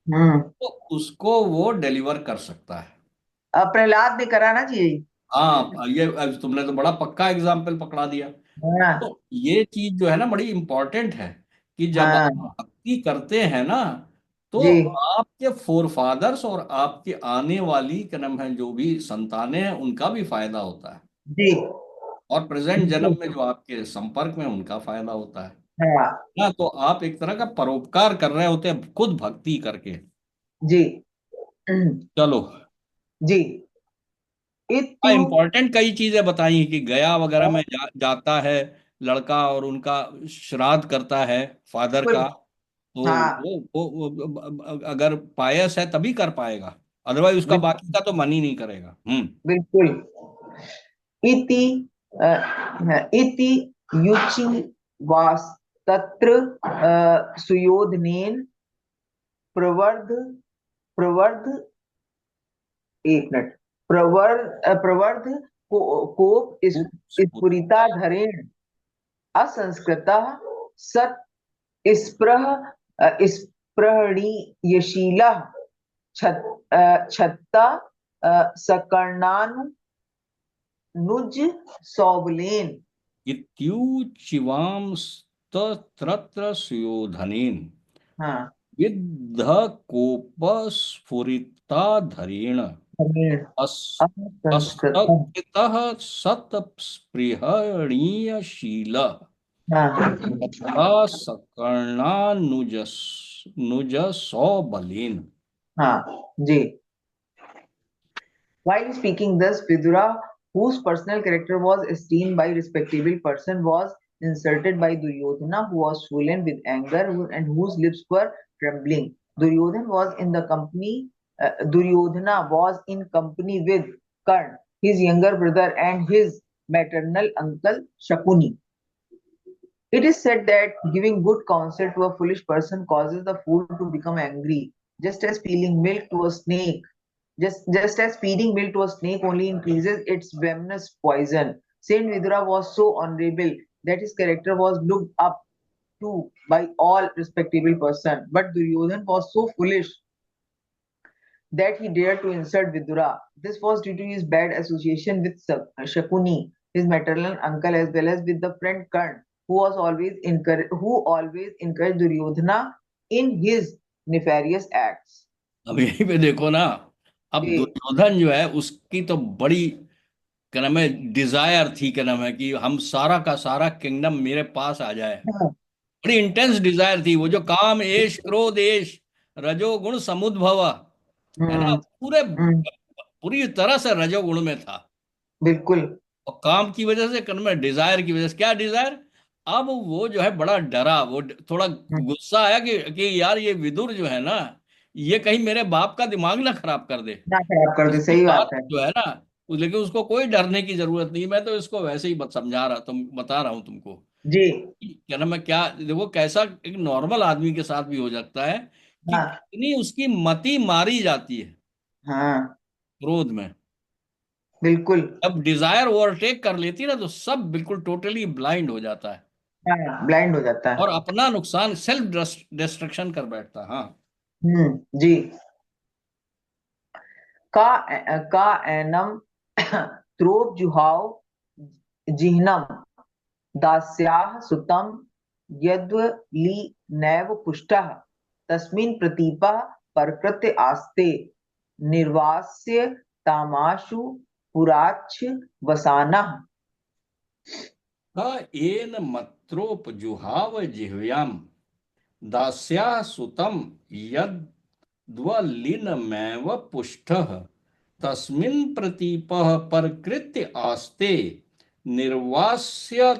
हम्म। तो उसको वो डिलीवर कर सकता है। प्रहलाद ने करा ना जी। हाँ, ये अब तुमने तो बड़ा पक्का एग्जाम्पल पकड़ा दिया। हाँ तो ये चीज जो है ना, बड़ी इंपॉर्टेंट है कि जब आप हाँ भक्ति करते हैं ना, तो जी आपके फोर फादर्स और आपके आने वाली क्या नाम है जो भी संतानें हैं उनका भी फायदा होता है। जी। और प्रेजेंट जन्म बिल्कुल। में जो आपके संपर्क में उनका फायदा होता है हाँ ना। तो आप एक तरह का परोपकार कर रहे होते हैं खुद भक्ति करके। जी। चलो। जी। हाँ, इत्यु। इम्पोर्टेंट कई चीजें बताई कि गया वगैरह में जाता है लड़का और उनका श्राद्ध करता है फादर बिल्कुल। का। तो हाँ वो अगर पायस है तभी कर पाएगा, अदरवाइज उसका बाकी का तो मन ही नहीं करेगा। हम्म। बिल्कुल। इति इति युचि वास्तत्र सुयोधनेन प्रवर्ध प्रवर्ध एक मिनट प्रवर्ध कोप स्फुरिता धरेण असंस्कृतः सत् स्पृह स्पृहणीयशीलः छत्ता सकर्णानुज सौबलेन इत्युच्चिवांस्तत्र सुयोधनेन हाँ विद्ध कोपस्फुरिताधरेण असंस्कृतः अस्तः सत्स्पृहणीयशीलः हाँ तथा सकर्णानुज सौबलेन। हाँ जी. While speaking thus, Vidura, whose personal character was esteemed by respectable person, was insulted by Duryodhana, who was swollen with anger and whose lips were trembling. Duryodhana was in company with Karn, his younger brother, and his maternal uncle Shakuni. It is said that giving good counsel to a foolish person causes the fool to become angry, just as feeding milk to a snake. Just as feeding milk to a snake only increases its venomous poison. Saint Vidura was so honorable that his character was looked up to by all respectable persons. But Duryodhan was so foolish that he dared to insult Vidura. This was due to his bad association with Shakuni, his maternal uncle, as well as with the friend Karn, who always encouraged Duryodhana in his nefarious acts. अब यहीं पे देखो ना, अब जी दुर्योधन जो है उसकी तो बड़ी क्या नाम है डिजायर थी, क्या नाम है कि हम सारा का सारा किंगडम मेरे पास आ जाए। हाँ, बड़ी इंटेंस डिजायर थी वो, जो काम एश क्रोध एश रजोगुण समुद्भव है ना, हम्म पूरे हम्म, पूरी तरह से रजोगुण में था। बिल्कुल और काम की वजह से, कर्म में डिजायर की वजह से, क्या डिजायर, अब वो जो है बड़ा डरा, वो थोड़ा हम्म, गुस्सा आया कि यार ये विदुर जो है ना, ये कहीं मेरे बाप का दिमाग ना खराब कर दे। ना खराब कर दे, इसकी सही बात बात है. जो है ना, लेकिन उसको कोई डरने की जरूरत नहीं, मैं तो इसको वैसे ही समझा रहा, तुम बता रहा हूं तुमको जी क्या नाम है, क्या देखो कैसा एक नॉर्मल आदमी के साथ भी हो सकता है कि हाँ कितनी उसकी मति मारी जाती है हाँ क्रोध में। बिल्कुल. अब डिजायर ओवरटेक कर लेती है ना, तो सब बिल्कुल टोटली ब्लाइंड हो जाता है हाँ ब्लाइंड हो जाता है. और अपना नुकसान, सेल्फ डिस्ट्रक्शन कर बैठता है। हाँ। जी. का एनम त्रोप जुहाव जिह्नम दास्याः सुतं यद्वली नैव पुष्टः तस्मिन् प्रतीपः परकृत्य आस्ते निर्वास्य तामाशु पुराच्छ वसानः. येन मत्रोपजुहाव जिह्व्याम दास्या सुतम यद्वलिनमेव पुष्टः तस्मिन् प्रतीपः परकृत्य आस्ते निर्वास्य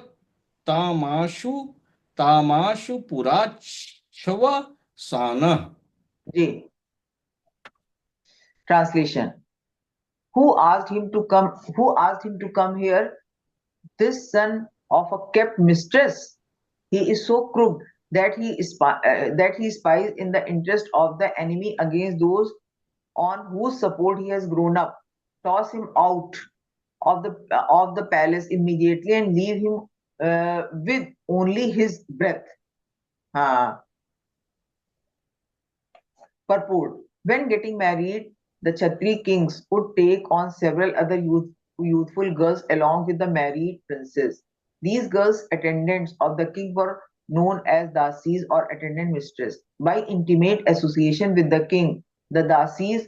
तामाशु तामाशु पुराच्छव सानः। जी. Translation. Who asked him to come here? This son of a kept mistress. He is so crooked that he spies in the interest of the enemy against those on whose support he has grown up. Toss him out of the palace immediately and leave him with only his breath. Purport. When getting married, the Chatri kings would take on several other youthful girls along with the married princes. These girls, attendants of the king, were known as dasis or attendant mistress. By intimate association with the king, the dasis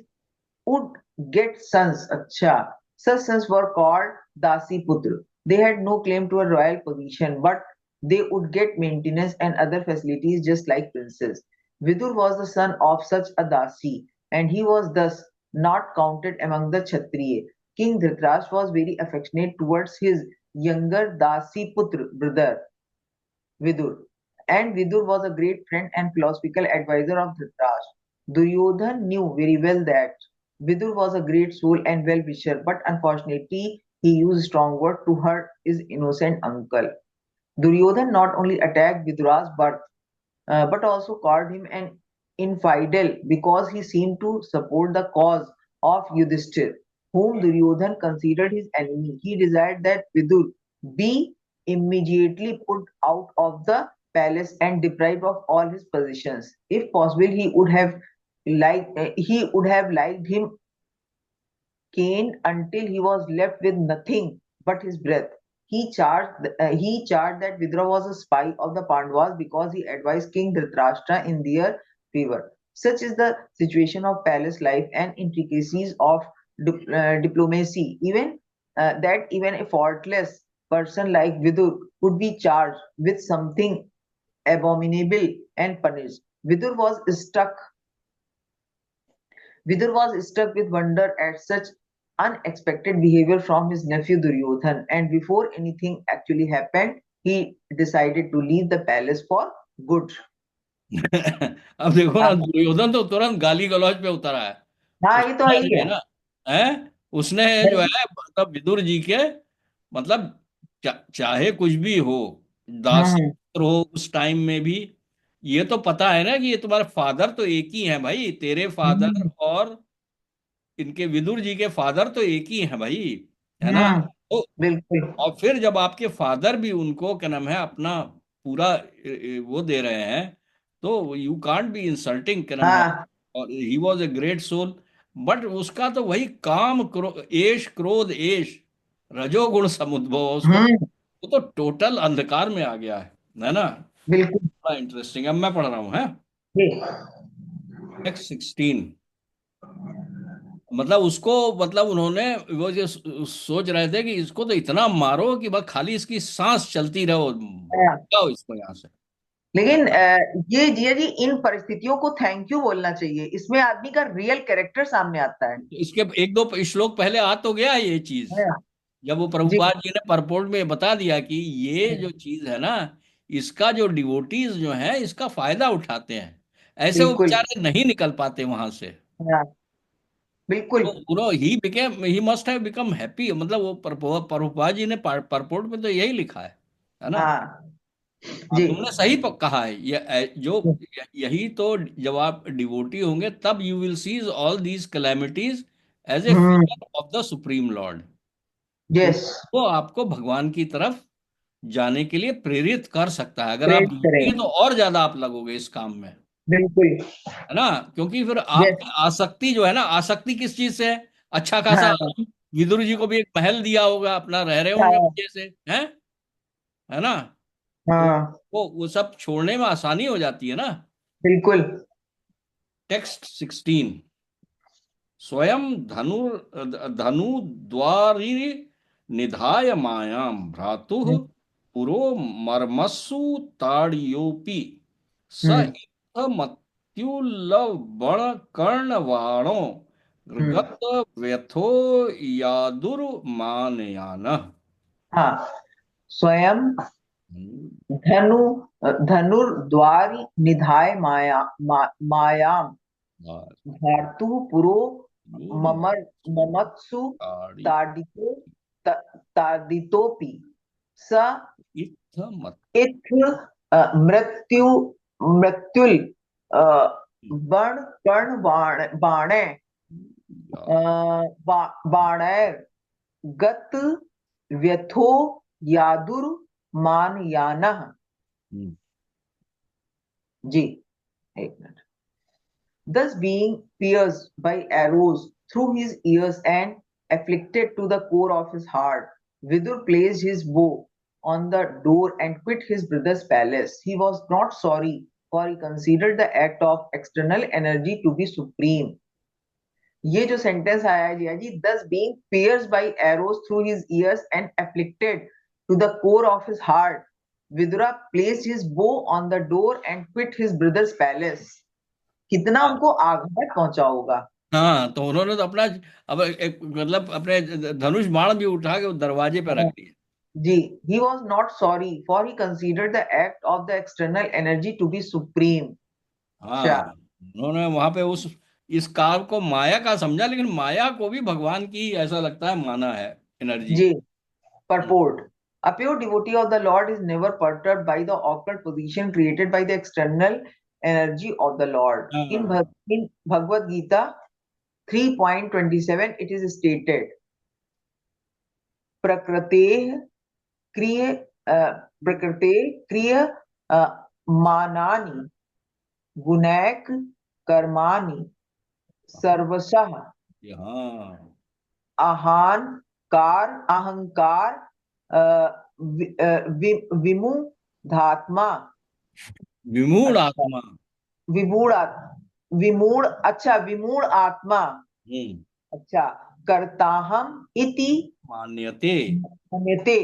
would get sons. Acha. Such sons were called dasi putra. They had no claim to a royal position, but they would get maintenance and other facilities just like princes. Vidur was the son of such a dasi, and he was thus not counted among the Kshatriya. King Dhritarashtra was very affectionate towards his younger dasi putra brother Vidur, and Vidur was a great friend and philosophical advisor of Dhritarashtra. Duryodhan knew very well that Vidur was a great soul and well-wisher, but unfortunately he used strong words to hurt his innocent uncle. Duryodhan not only attacked Vidura's birth, but also called him an infidel because he seemed to support the cause of Yudhishthir, whom Duryodhan considered his enemy. He desired that Vidur be immediately put out of the palace and deprived of all his possessions. If possible, he would have liked him caned until he was left with nothing but his breath. He charged that Vidura was a spy of the Pandavas because he advised King Dhritarashtra in their favor. Such is the situation of palace life and intricacies of diplomacy. Even a faultless person like Vidur could be charged with something abominable and punished. Vidur was struck with wonder at such unexpected behavior from his nephew Duryodhan, and before anything actually happened, he decided to leave the palace for good. अब देखो ना, हाँ दुर्योधन तो तुरंत गाली गलौज पे उतरा है। हाँ, ये तो उसने ही जो है है। ना, उसने जो है मतलब विदुर जी के, मतलब चाहे कुछ भी हो, दासी हम्म पुत्र हो उस टाइम में भी, ये तो पता है ना कि ये तुम्हारे फादर तो एक ही है भाई, तेरे फादर हम्म और इनके विदुर जी के फादर तो एक ही है भाई, है ना। हम्म, तो बिल्कुल। और फिर जब आपके फादर भी उनको क्या नाम है अपना पूरा वो दे रहे हैं, तो यू कांट बी इंसल्टिंग क्या नाम है। हाँ। और he was a great soul, but उसका तो वही काम एश क्रोध एश रजोगुण समुद्भव उसको, हम्म वो तो टोटल अंधकार में आ गया है ना। बिल्कुल। बड़ा इंटरेस्टिंग, अब मैं पढ़ रहा हूँ है। जी। टेक्स्ट 16, मतलब उसको, मतलब उन्होंने वो जो सोच रहे थे कि इसको तो इतना मारो कि बस खाली इसकी सांस चलती रहो, हाँ, जाओ इसको यहाँ से। लेकिन ये जिया जी, इन परिस्थितियों को थैंक यू बोलना चाहिए, इसमें आदमी का रियल कैरेक्टर सामने आता है। तो इसके एक दो श्लोक पहले आ तो गया ये चीज, हाँ, जब वो जी। प्रभुपाद जी ने परपोर्ट में बता दिया कि ये जो चीज है ना, इसका जो डिवोटीज जो है इसका फायदा उठाते हैं, ऐसे वो बिल्कुल। बेचारे नहीं निकल पाते वहां से। हाँ, बिल्कुल। तो he must have become happy, मतलब वो प्रभुपाद जी ने परपोर्ट में तो यही लिखा है ना। हाँ हाँ, जी। तुमने सही कहा है, ये यही तो, जब आप डिवोटी होंगे तब you will sees all these calamities as a hmm figure of the supreme lord, yes. क्योंकि वो आपको भगवान की तरफ जाने के लिए प्रेरित कर सकता है। अगर आप प्रेरित डिवोटी करें। हैं तो और ज्यादा आप लगोगे इस काम में, बिल्कुल। है ना। क्योंकि फिर यस। आपकी आसक्ति जो है ना, आसक्ति किस चीज से है, अच्छा खासा हाँ विदुर जी को भी एक महल दिया होगा, अपना रह रहे होंगे हाँ मजे से, है ना। तो हाँ, वो सब छोड़ने में आसानी हो जाती है ना। बिल्कुल। टेक्स्ट 16, स्वयं धनु द्वारी निधाय मायां भ्रातुः पुरो मर्मस्सु ताड़योपि स हम्म इत्थमत्युल्लवण कर्णवाणो हम्म गत व्यथो यादुर्मानयानः। हाँ, स्वयं धनु धनुर्द्वारि निधाय मायाम धातु पुरो ममत्सु ताडितो ताडितोपि स इत्थ मृत्यु मृत्युल अ, बण कर्ण बाणे बाणैर गत व्यथो यादुर्मानयानः। जी, एक minute. Thus being pierced by arrows through his ears and afflicted to the core of his heart, Vidur placed his bow on the door and quit his brother's palace. He was not sorry, for he considered the act of external energy to be supreme. ये जो sentence आया है जिया जी, thus being pierced by arrows through his ears and afflicted to the core of his heart, Vidura placed his bow on the door and quit his brother's palace. कितना उनको आघात पहुंचा होगा। हाँ, तो उन्होंने तो अपना, अब एक मतलब अपने धनुष बाण भी उठा के वो दरवाजे पे रख दिए। जी, he was not sorry for he considered the act of the external energy to be supreme. हाँ, अच्छा। उन्होंने वहां पे उस इस काल को माया का समझा, लेकिन माया को भी भगवान की ऐसा लगता है माना है। Energy. J. Purport. A pure devotee of the Lord is never perturbed by the awkward position created by the external energy of the Lord. In, हाँ, in Bhagavad Gita 3.27, it is stated, Prakrate Kriya Prakrate Kriya Manani Gunaik Karmani Sarvasah हाँ, अहंकार विमूढ़ात्मा। विमूढ़ अच्छा, आत्मा। विमूढ़ विमूढ़, अच्छा विमूढ़ आत्मा। हम्म। अच्छा, कर्ताहम इति मान्यते। मन्यते।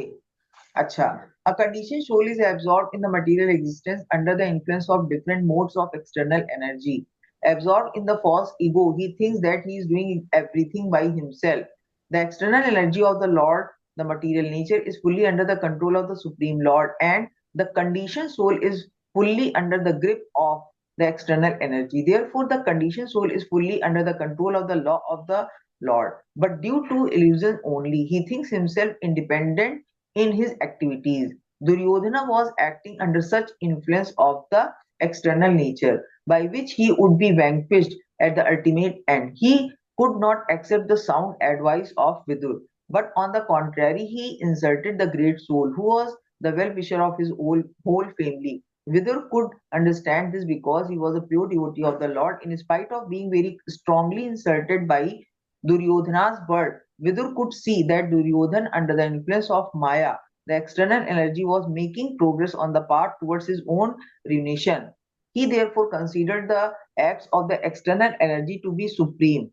अच्छा, a conditioned soul is absorbed in the material existence under the influence of different modes of external energy. Absorbed in the false ego, he thinks that he is doing everything by himself. The external energy of the Lord, the material nature, is fully under the control of the Supreme Lord, and the conditioned soul is fully under the grip of the external energy. Therefore, the conditioned soul is fully under the control of the law of the Lord. But due to illusion only, he thinks himself independent in his activities. Duryodhana was acting under such influence of the external nature, by which he would be vanquished at the ultimate end. He could not accept the sound advice of Vidur, but on the contrary, he insulted the great soul, who was the well-wisher of his whole family. Vidur could understand this because he was a pure devotee of the Lord, in spite of being very strongly insulted by Duryodhana's word. Vidur could see that Duryodhan, under the influence of Maya, the external energy, was making progress on the path towards his own ruination. He therefore considered the acts of the external energy to be supreme.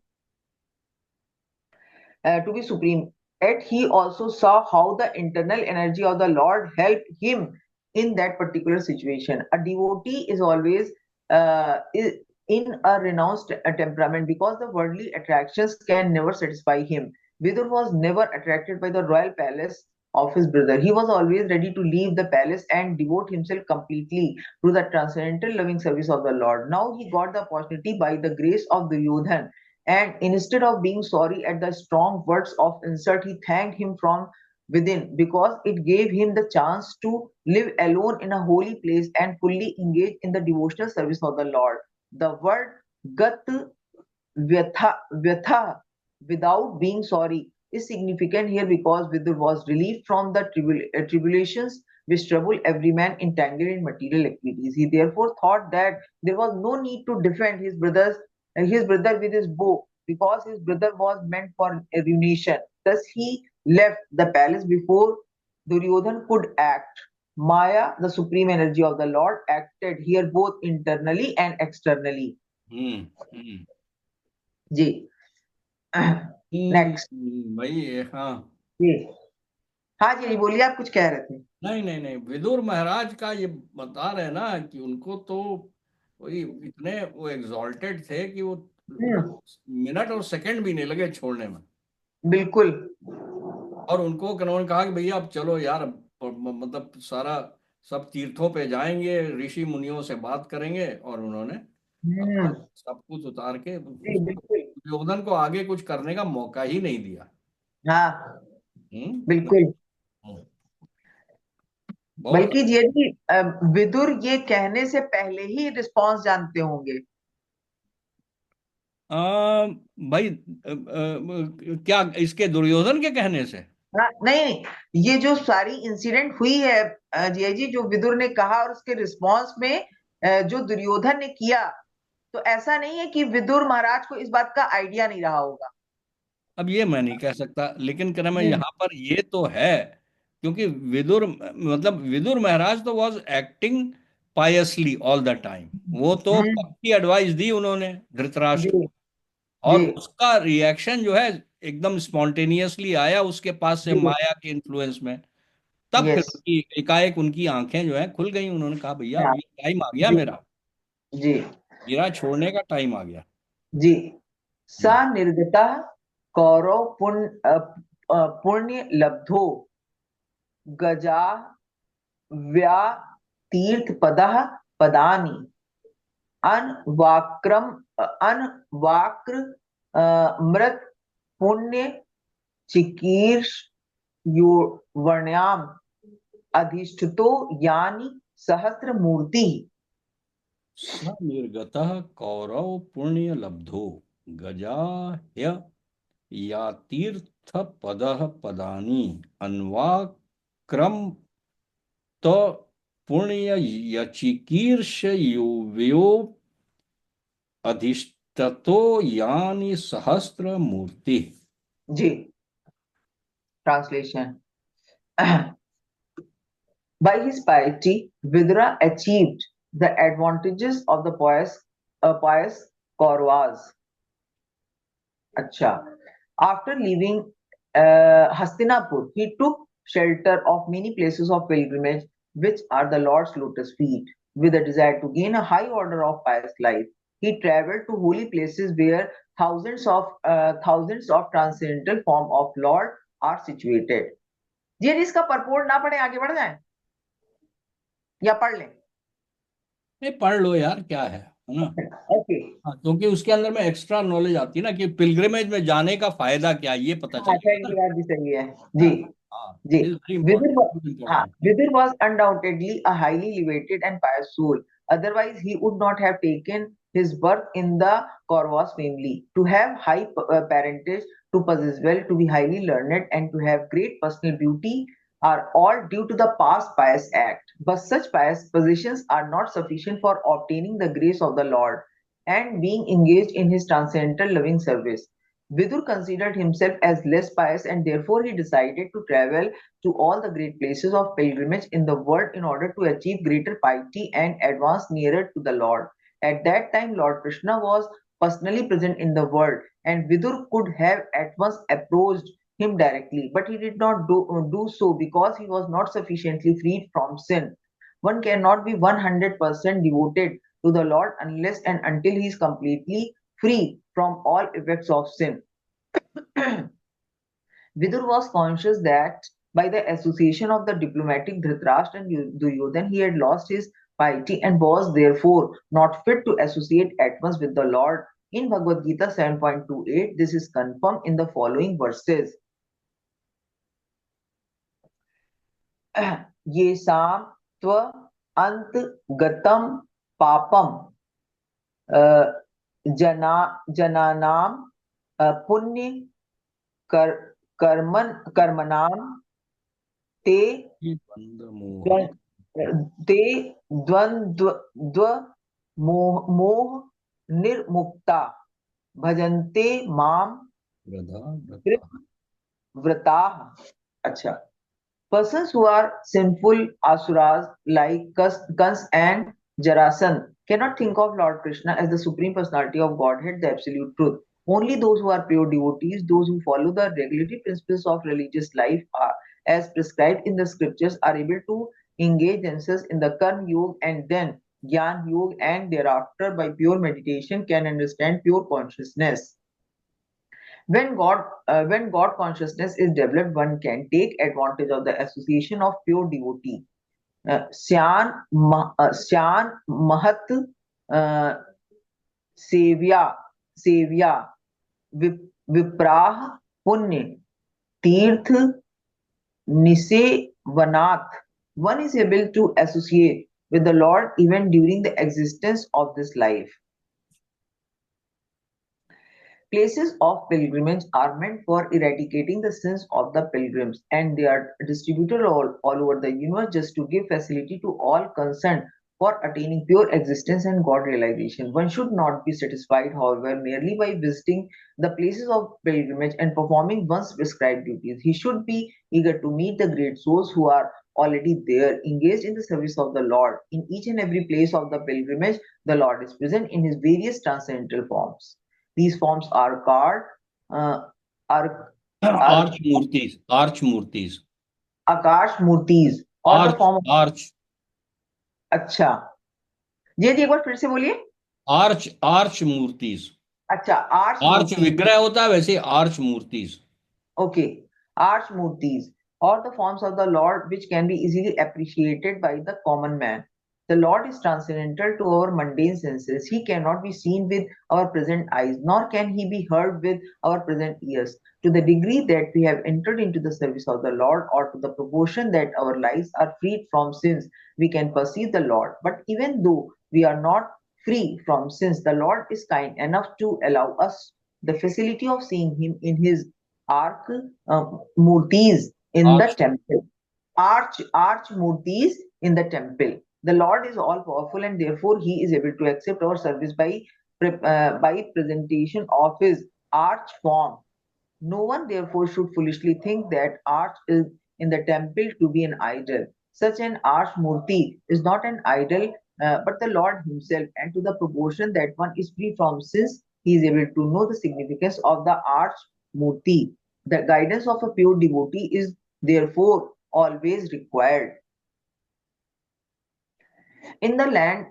Yet he also saw how the internal energy of the Lord helped him in that particular situation. A devotee is always in a renounced temperament because the worldly attractions can never satisfy him. Vidur was never attracted by the royal palace of his brother. He was always ready to leave the palace and devote himself completely to the transcendental loving service of the Lord. Now he got the opportunity by the grace of Duryodhan, and instead of being sorry at the strong words of insult, he thanked him from within because it gave him the chance to live alone in a holy place and fully engage in the devotional service of the Lord. The word gat vyatha, without being sorry, is significant here because Vidur was relieved from the tribulations which trouble every man entangled in material activities. He therefore thought that there was no need to defend his brother with his bow, because his brother was meant for ruination. Thus he left the palace before Duryodhan could act. Maya, the supreme energy of the Lord, acted here both internally and externally. हम्म। हम्म। जी। Next. भाई हाँ। जी। हाँ जी, बोलिए, आप कुछ कह रहे थे। नहीं नहीं नहीं, विदुर महाराज का ये बता रहे ना कि उनको तो वही इतने वो एग्जॉल्टेड थे कि वो मिनट और सेकंड भी नहीं लगे छोड़ने में। बिल्कुल। और उनको उन्होंने कहा कि भैया अब चलो यार, मतलब सारा सब तीर्थों पे जाएंगे, ऋषि मुनियों से बात करेंगे, और उन्होंने अपना हम्म। सब कुछ उतार के जी उसको बिल्कुल। दुर्योधन को आगे कुछ करने का मौका ही नहीं दिया। हाँ हम्म। बिल्कुल। बहुत। बल्कि ये भी विदुर ये कहने से पहले ही रिस्पॉन्स जानते होंगे। भाई क्या इसके दुर्योधन के कहने से? हाँ, नहीं, ये जो सारी इंसिडेंट हुई है जय जी, जो विदुर ने कहा और उसके रिस्पॉन्स में जो दुर्योधन ने किया, तो ऐसा नहीं है कि विदुर महाराज को इस बात का आइडिया नहीं रहा होगा। अब ये मैं नहीं कह सकता, लेकिन क्या मैं हम्म। यहाँ पर ये तो है, क्योंकि विदुर मतलब विदुर महाराज तो was acting piously all the time. वो तो हम्म। पक्की एडवाइस दी उन्होंने धृतराष्ट्र जी। को, जी। और उसका रिएक्शन जो है एकदम स्पॉन्टेनियसली आया उसके पास से, जी। माया के इन्फ्लुएंस में। तब फिर यस। उनकी एकाएक उनकी आंखें जो है खुल गई। उन्होंने कहा भैया हाँ। अब ये टाइम आ गया जी। मेरा, जी। मेरा छोड़ने का टाइम आ गया। जी। सा हम्म। निर्गता कौरव पुण्य लब्धो गजा व्या तीर्थ पदः पदानि अनवाक्रम अनवाक्र मृत पुण्य चिकीर्ष वर्ण्याम अधिष्ठितो यानी सहस्र मूर्ति स निर्गतः कौरव पुण्य लब्धो गजाह्य यातीर्थ पदः पदानि अन्वाक्रम तो पुण्य यचिकीर्ष युव्यो अधिष्ठतो यानि सहस्र मूर्ति। जी। Translation By his piety, Vidura achieved the advantages of the pious Kauravas. Acha. After leaving Hastinapur, he took shelter of many places of pilgrimage, which are the Lord's lotus feet. With a desire to gain a high order of pious life, he traveled to holy places where thousands of transcendental form of Lord are situated. जी इसका purport ना पढ़े आगे बढ़ जाए या पढ़ लें? नहीं, पढ़ लो यार, क्या है ना। ओके। हाँ, क्योंकि उसके अंदर में एक्स्ट्रा नॉलेज आती है ना कि पिलग्रिमेज में जाने का फायदा क्या है, ये पता हाँ, चलेगा थैंक ना। यू, बात भी सही है जी। हाँ हाँ, जी। इज वेरी Vidur, इंपॉर्टेंट, बहुत हाँ, important. Vidur was undoubtedly a highly elevated and pious soul. Otherwise, he would not have taken his birth in the Kauravas family. To have high parentage, to possess wealth, to be highly learned, and to have great personal beauty are all due to the past pious act. But such pious positions are not sufficient for obtaining the grace of the Lord and being engaged in his transcendental loving service. Vidur considered himself as less pious and therefore he decided to travel to all the great places of pilgrimage in the world in order to achieve greater piety and advance nearer to the Lord. At that time, Lord Krishna was personally present in the world, and Vidur could have at once approached him directly, but he did not do so because he was not sufficiently freed from sin. One cannot be 100% devoted to the Lord unless and until he is completely free from all effects of sin. Vidur was conscious that by the association of the diplomatic Dhritarashtra and Duryodhan, he had lost his piety and was therefore not fit to associate at once with the Lord. In Bhagavad Gita 7.28, this is confirmed in the following verses. येषां त्व अंतगतं पापम जनानां पुण्य कर्मणां ते ये बंद मोह ते द्वंद्व मोह निर्मुक्ता भजन्ते माम व्रता व्रताः. अच्छा. Persons who are sinful asuras like Kans and Jarasandh cannot think of Lord Krishna as the Supreme Personality of Godhead, the Absolute Truth. Only those who are pure devotees, those who follow the regulatory principles of religious life as prescribed in the scriptures, are able to engage themselves in the Karma Yoga and then Gyan Yoga, and thereafter by pure meditation can understand pure consciousness. When God consciousness is developed, one can take advantage of the association of pure devotee. Syan Mahat Sevya Sevya Viprah Punya Tirth Nisevanath. One is able to associate with the Lord even during the existence of this life. Places of pilgrimage are meant for eradicating the sins of the pilgrims, and they are distributed all over the universe just to give facility to all concerned for attaining pure existence and God realization. One should not be satisfied, however, merely by visiting the places of pilgrimage and performing one's prescribed duties. He should be eager to meet the great souls who are already there, engaged in the service of the Lord. In each and every place of the pilgrimage, the Lord is present in his various transcendental forms. These forms are called uh, are, are arch मूर्तिज, arch मूर्तिज, Akash Murtis or the arch form of. Arch अच्छा जी जी, एक बार फिर से बोलिए. Arch arch मूर्तिज। अच्छा, arch arch मूर्ति. विग्रह होता है, वैसे arch मूर्तिज। Okay. Arch मूर्तिज or the forms of the Lord which can be easily appreciated by the common man. The Lord is transcendental to our mundane senses. He cannot be seen with our present eyes, nor can he be heard with our present ears. To the degree that we have entered into the service of the Lord, or to the proportion that our lives are freed from sins, we can perceive the Lord. But even though we are not free from sins, the Lord is kind enough to allow us the facility of seeing him in his arc murtis in the आज temple. Arch murtis in the temple. The Lord is all powerful, and therefore He is able to accept our service by presentation of His arch form. No one therefore should foolishly think that arch is in the temple to be an idol. Such an arch murti is not an idol, but the Lord Himself, and to the proportion that one is free from sins, he is able to know the significance of the arch murti. The guidance of a pure devotee is therefore always required. In the land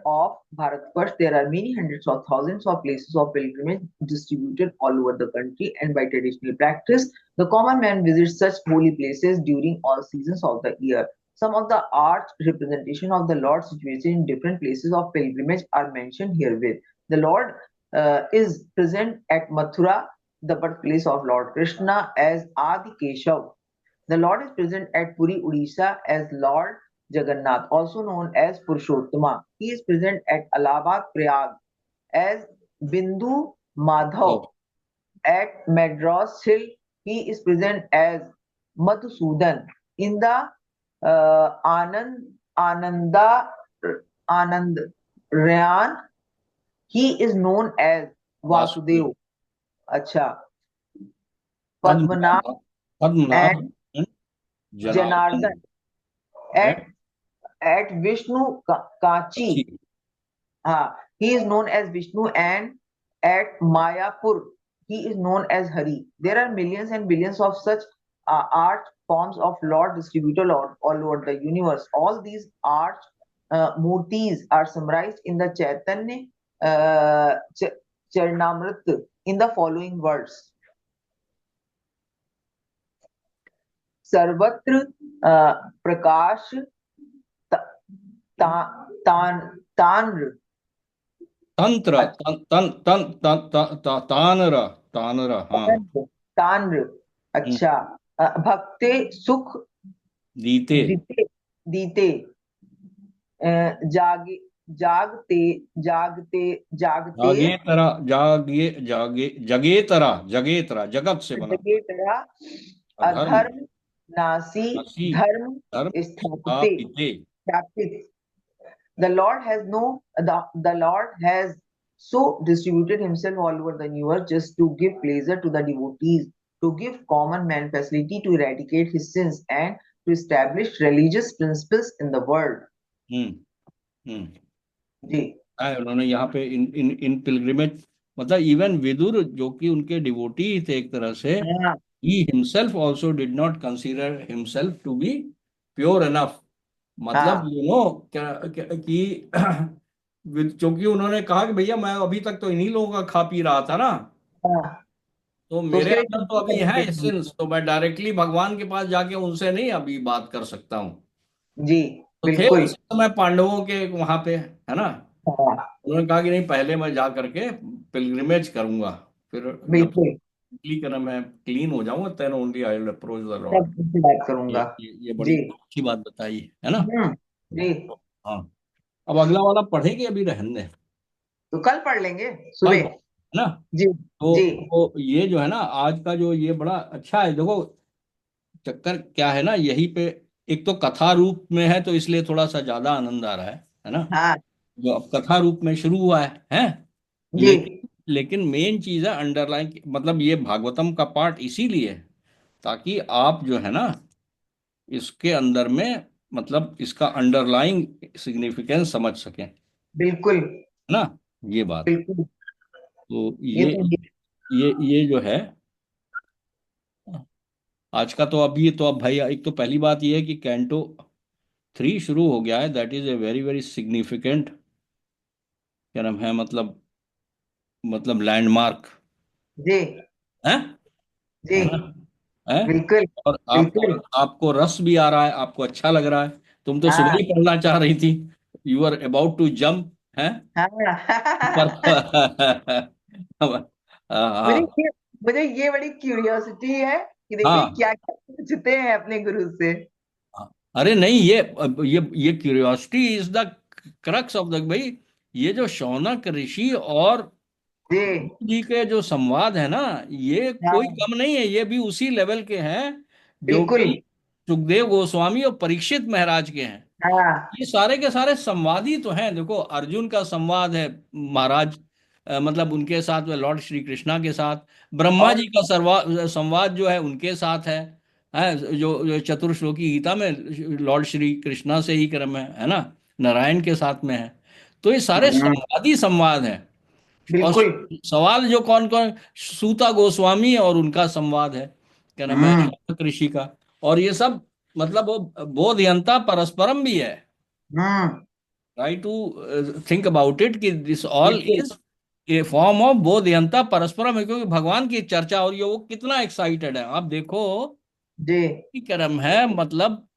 of Bharatvarsh, there are many hundreds of thousands of places of pilgrimage distributed all over the country, and by traditional practice, the common man visits such holy places during all seasons of the year. Some of the art representation of the Lord situated in different places of pilgrimage are mentioned herewith. The Lord is present at Mathura, the birthplace of Lord Krishna, as Adi Keshav. The Lord is present at Puri, Odisha as Lord Jagannath, also known as Purushottama. He is present at Allahabad, Prayag as Bindu Madhav. At Madras Hill, he is present as Madhusudan. In the Ananda Anand Rayan, he is known as Vasudev Vasudev. Acha. Padmanabh Padmanabh Padmanabh and and Janardan Janardan. At and Vishnu Kachi, अच्छी he is known as Vishnu, and at Mayapur, he is known as Hari. There are millions and billions of such art forms of Lord distributed all over the universe. All these art murtis are summarized in the Chaitanya Charanamrit in the following words. Sarvatra Prakash Tanr तंत्र तन तन तन तन तानरा तानरा हाँ ताम्र हम्म, अच्छा भक्ते सुख दीते दीते दीते जागे जागते जागते जागते जागे तरा जागे जागे जगे तरा जगे तरा जगत से बना जगे तेरा अधर्म अधर्म नासी नसी धर्म धर्म स्थापिते स्थापिते स्थापित. The Lord has so distributed himself all over the universe just to give pleasure to the devotees, to give common man facility to eradicate his sins, and to establish religious principles in the world. हम्म हम्म जी उन्होंने यहाँ पे इन pilgrimage मतलब even Vidur जो कि उनके devotee थे एक तरह से हाँ he himself also did not consider himself to be pure enough मतलब हाँ कि क्योंकि उन्होंने कहा कि भैया मैं अभी तक तो इन्हीं लोगों का खा पी रहा था ना हाँ तो तो मेरे उसके लिए अंदर तो किसी अभी है तरीके एसेंस तो मैं डायरेक्टली भगवान के पास जाके उनसे नहीं अभी बात कर सकता हूँ जी तो थे बिल्कुल उस समय पांडवों के वहां पे है ना हाँ उन्होंने कहा कि नहीं पहले मैं जा करके पिलग्रिमेज करूंगा फिर जब बिल्कुल करना मैं क्लीन हो जाऊंगा then only I will approach the lord तब उससे बात करूंगा ये बड़ी जी अच्छी बात बताई है ना जी हाँ अब अगला वाला पढ़ेंगे अभी रहने दें तो कल पढ़ लेंगे कल सुबह. पढ़ है ना जी जी तो ये जो है ना आज का जो ये बड़ा अच्छा है देखो चक्कर क्या है ना यही पे एक तो कथा रूप में है तो इसलिए थोड़ा सा ज्यादा आनंद आ रहा है ना हाँ जो अब कथा रूप में शुरू हुआ है जी लेकिन लेकिन मेन चीज है अंडरलाइन मतलब ये भागवतम का पार्ट इसीलिए है ताकि आप जो है ना इसके अंदर में मतलब इसका अंडरलाइंग सिग्निफिकेंस समझ सकें है बिल्कुल ना ये बात बिल्कुल तो ये तो ये जो है आज का तो अभी तो अब भाई एक तो पहली बात ये है कि कैंटो 3 शुरू हो गया है that is a very very significant क्या नाम है मतलब लैंडमार्क जी है जी है ना है बिल्कुल और बिल्कुल आपको रस भी आ रहा है आपको अच्छा लग रहा है तुम तो सुबह हाँ ही पढ़ना चाह रही थी, you are about to jump है पर। हाँ। मुझे हाँ ये मुझे ये बड़ी क्यूरियोसिटी है कि देखिए हाँ क्या क्या पूछते हैं अपने गुरु से। हाँ। अरे नहीं, ये curiosity is the crux of the भाई। ये जो शौनक ऋषि और जी जी के जो संवाद है ना, ये कोई हाँ कम नहीं है, ये भी उसी लेवल के हैं जो बिल्कुल। कि सुखदेव गोस्वामी और परीक्षित महाराज के हैं। हाँ ये सारे के सारे संवादी तो हैं। देखो, अर्जुन का संवाद है महाराज, मतलब उनके साथ में लॉर्ड श्री कृष्णा के साथ। ब्रह्मा और जी का संवाद जो है उनके साथ है जो चतुर्श्लोकी गीता में लॉर्ड श्री कृष्णा से ही क्रम है ना, नारायण के साथ में है। तो ये सारे हम्म, संवादी संवाद हैं। और बिल्कुल। सवाल जो कौन कौन, सूता गोस्वामी और उनका संवाद है, क्या नाम है, हम्म शौनक ऋषि का। और ये सब मतलब वो बोधयंता परस्परम भी है। Hmm try to think about it कि दिस ऑल बिल्कुल। इज ए फॉर्म ऑफ बोधयंता परस्परम है, क्योंकि भगवान की चर्चा हो रही है, वो कितना एक्साइटेड है आप देखो। जी कि कर्म है मतलब,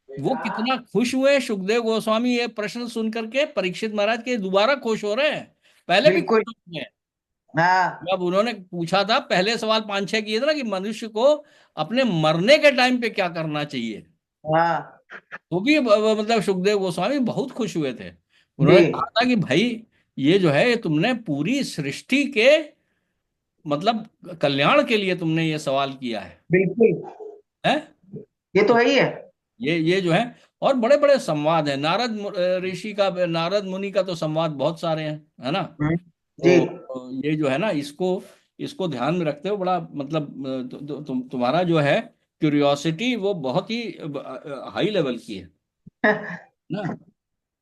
वो कितना खुश हुए सुखदेव गोस्वामी ये प्रश्न सुन करके, परीक्षित महाराज के दोबारा खुश हो रहे हैं, पहले भी खुश बिल्कुल। हो चुके हैं। हाँ जब उन्होंने पूछा था, पहले सवाल पांच छह किए थे ना कि मनुष्य को अपने मरने के टाइम पे क्या करना चाहिए, हाँ तो भी मतलब सुखदेव गोस्वामी बहुत खुश हुए थे। जी उन्होंने कहा था कि भाई, ये जो है ये तुमने पूरी सृष्टि के मतलब कल्याण के लिए तुमने ये सवाल किया बिल्कुल। है। ये तो तो है ही है। ये जो है, और बड़े बड़े संवाद है, ऋषि का, नारद मुनि का तो संवाद बहुत सारे हैं, है ना। हम्म, जी तो ये जो है ना, इसको इसको ध्यान में रखते हो, बड़ा मतलब तुम्हारा जो है क्यूरियोसिटी वो बहुत ही हाई लेवल की है ना।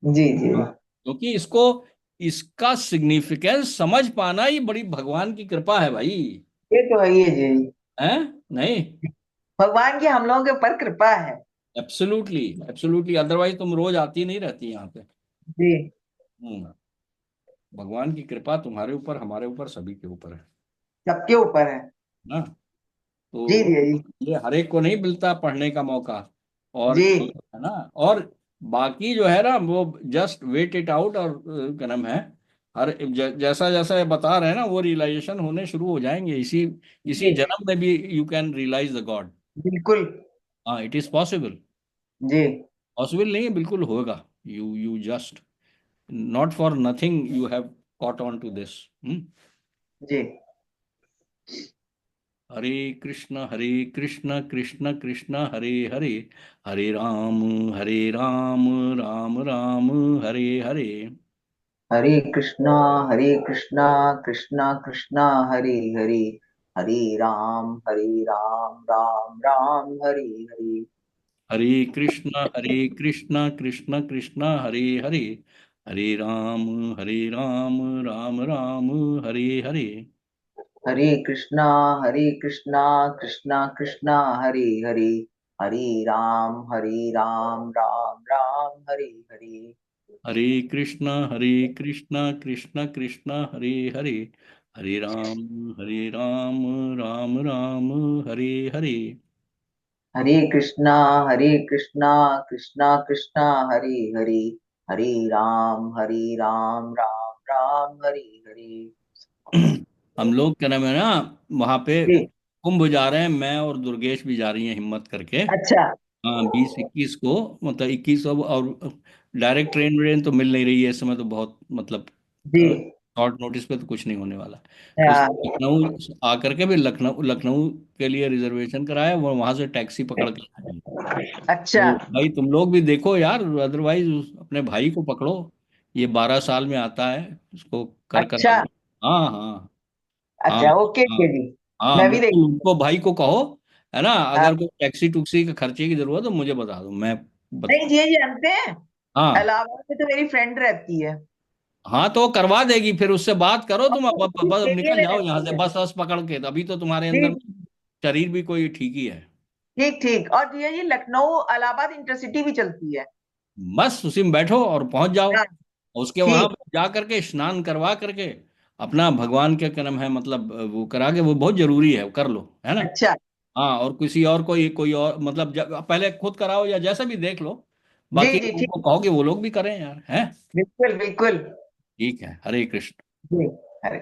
जी जी। हाँ, क्योंकि इसको, इसका सिग्निफिकेंस समझ पाना ही बड़ी भगवान की कृपा है भाई। ये तो है ही है जी। है नहीं। भगवान की हम लोगों के ऊपर कृपा है। एब्सोल्युटली, एब्सोल्युटली, अदरवाइज तुम रोज आती नहीं रहती यहाँ पे। जी हम्म। भगवान की कृपा तुम्हारे ऊपर, हमारे ऊपर, सभी के ऊपर है सबके ऊपर है। ना। जी तो जी ये हर एक को नहीं मिलता पढ़ने का मौका। और जी। है ना। और बाकी जो है ना, वो जस्ट वेट इट आउट, और क्या नाम है, हर जैसा जैसा ये बता रहे हैं ना, वो रियलाइजेशन होने शुरू हो जाएंगे इसी इसी जी जन्म में भी। You can realize the god. बिल्कुल। हाँ, इट इज पॉसिबल। जी पॉसिबल नहीं है, बिल्कुल होगा। You just, not for nothing you have caught on to this. जी। हरे कृष्ण कृष्ण कृष्ण हरे हरे, हरे राम राम राम हरे हरे। हरे कृष्णा कृष्णा कृष्णा हरे हरे, हरे राम राम राम हरे हरे। हरे कृष्ण कृष्ण कृष्ण हरे हरे, हरे राम राम राम हरे हरे। हरे कृष्णा कृष्णा कृष्णा हरे हरे, हरे राम राम राम हरे हरे। हरे कृष्ण कृष्ण कृष्ण हरे हरे, हरे राम राम राम हरे हरे। हरे कृष्णा कृष्णा कृष्णा हरे हरे, हरे राम राम राम हरे हरे। हम लोग क्या नाम है ना, वहां पे जी कुंभ जा रहे हैं, मैं और दुर्गेश भी जा रही हैं हिम्मत करके। अच्छा। हाँ, 20-21 को, मतलब 21, और डायरेक्ट ट्रेन व्रेन तो मिल नहीं रही है इस समय, तो बहुत मतलब जी शॉर्ट नोटिस पे तो कुछ नहीं होने वाला। तो हाँ, लखनऊ आकर के भी, लखनऊ लखनऊ के लिए रिजर्वेशन कराया, वो वहां से टैक्सी पकड़ के आएंगे। अच्छा तो भाई तुम लोग भी देखो यार, अदरवाइज अपने भाई को पकड़ो, ये 12 साल में आता है, उसको कर कर। अच्छा हाँ हाँ हाँ अच्छा। ओके हाँ ओके जी। हाँ, मैं भी बिल्कुल, देखती उनको भाई को कहो, है ना। हूँ। अगर कोई टैक्सी टुक्सी के खर्चे की जरूरत हो तो मुझे बता दो, मैं नहीं बता। जी, ये जानते हैं, हाँ इलाहाबाद में तो मेरी फ्रेंड रहती है। हाँ, तो वो करवा देगी, फिर उससे बात करो तुम, और वो अब उसी बस एरिया निकल में जाओ यहाँ रहती से, है। बस बस पकड़ के, अभी तो तुम्हारे जी अंदर शरीर भी कोई ठीक ही है। ठीक ठीक। और ये लखनऊ इलाहाबाद इंटरसिटी भी चलती है। बस उसी में बैठो और पहुंच जाओ। हाँ उसके वहां ठीक। पे जा करके स्नान करवा करके, अपना भगवान के कर्म है मतलब वो करा के, वो बहुत जरूरी है, वो कर लो, है ना। अच्छा हाँ, और किसी और कोई कोई और मतलब पहले खुद कराओ या जैसे भी देख लो, बाकी जी ठीक। उनको कहोगे वो लोग भी करें यार, हैं? बिल्कुल बिल्कुल। ठीक है, हरे कृष्ण। जी। अरे।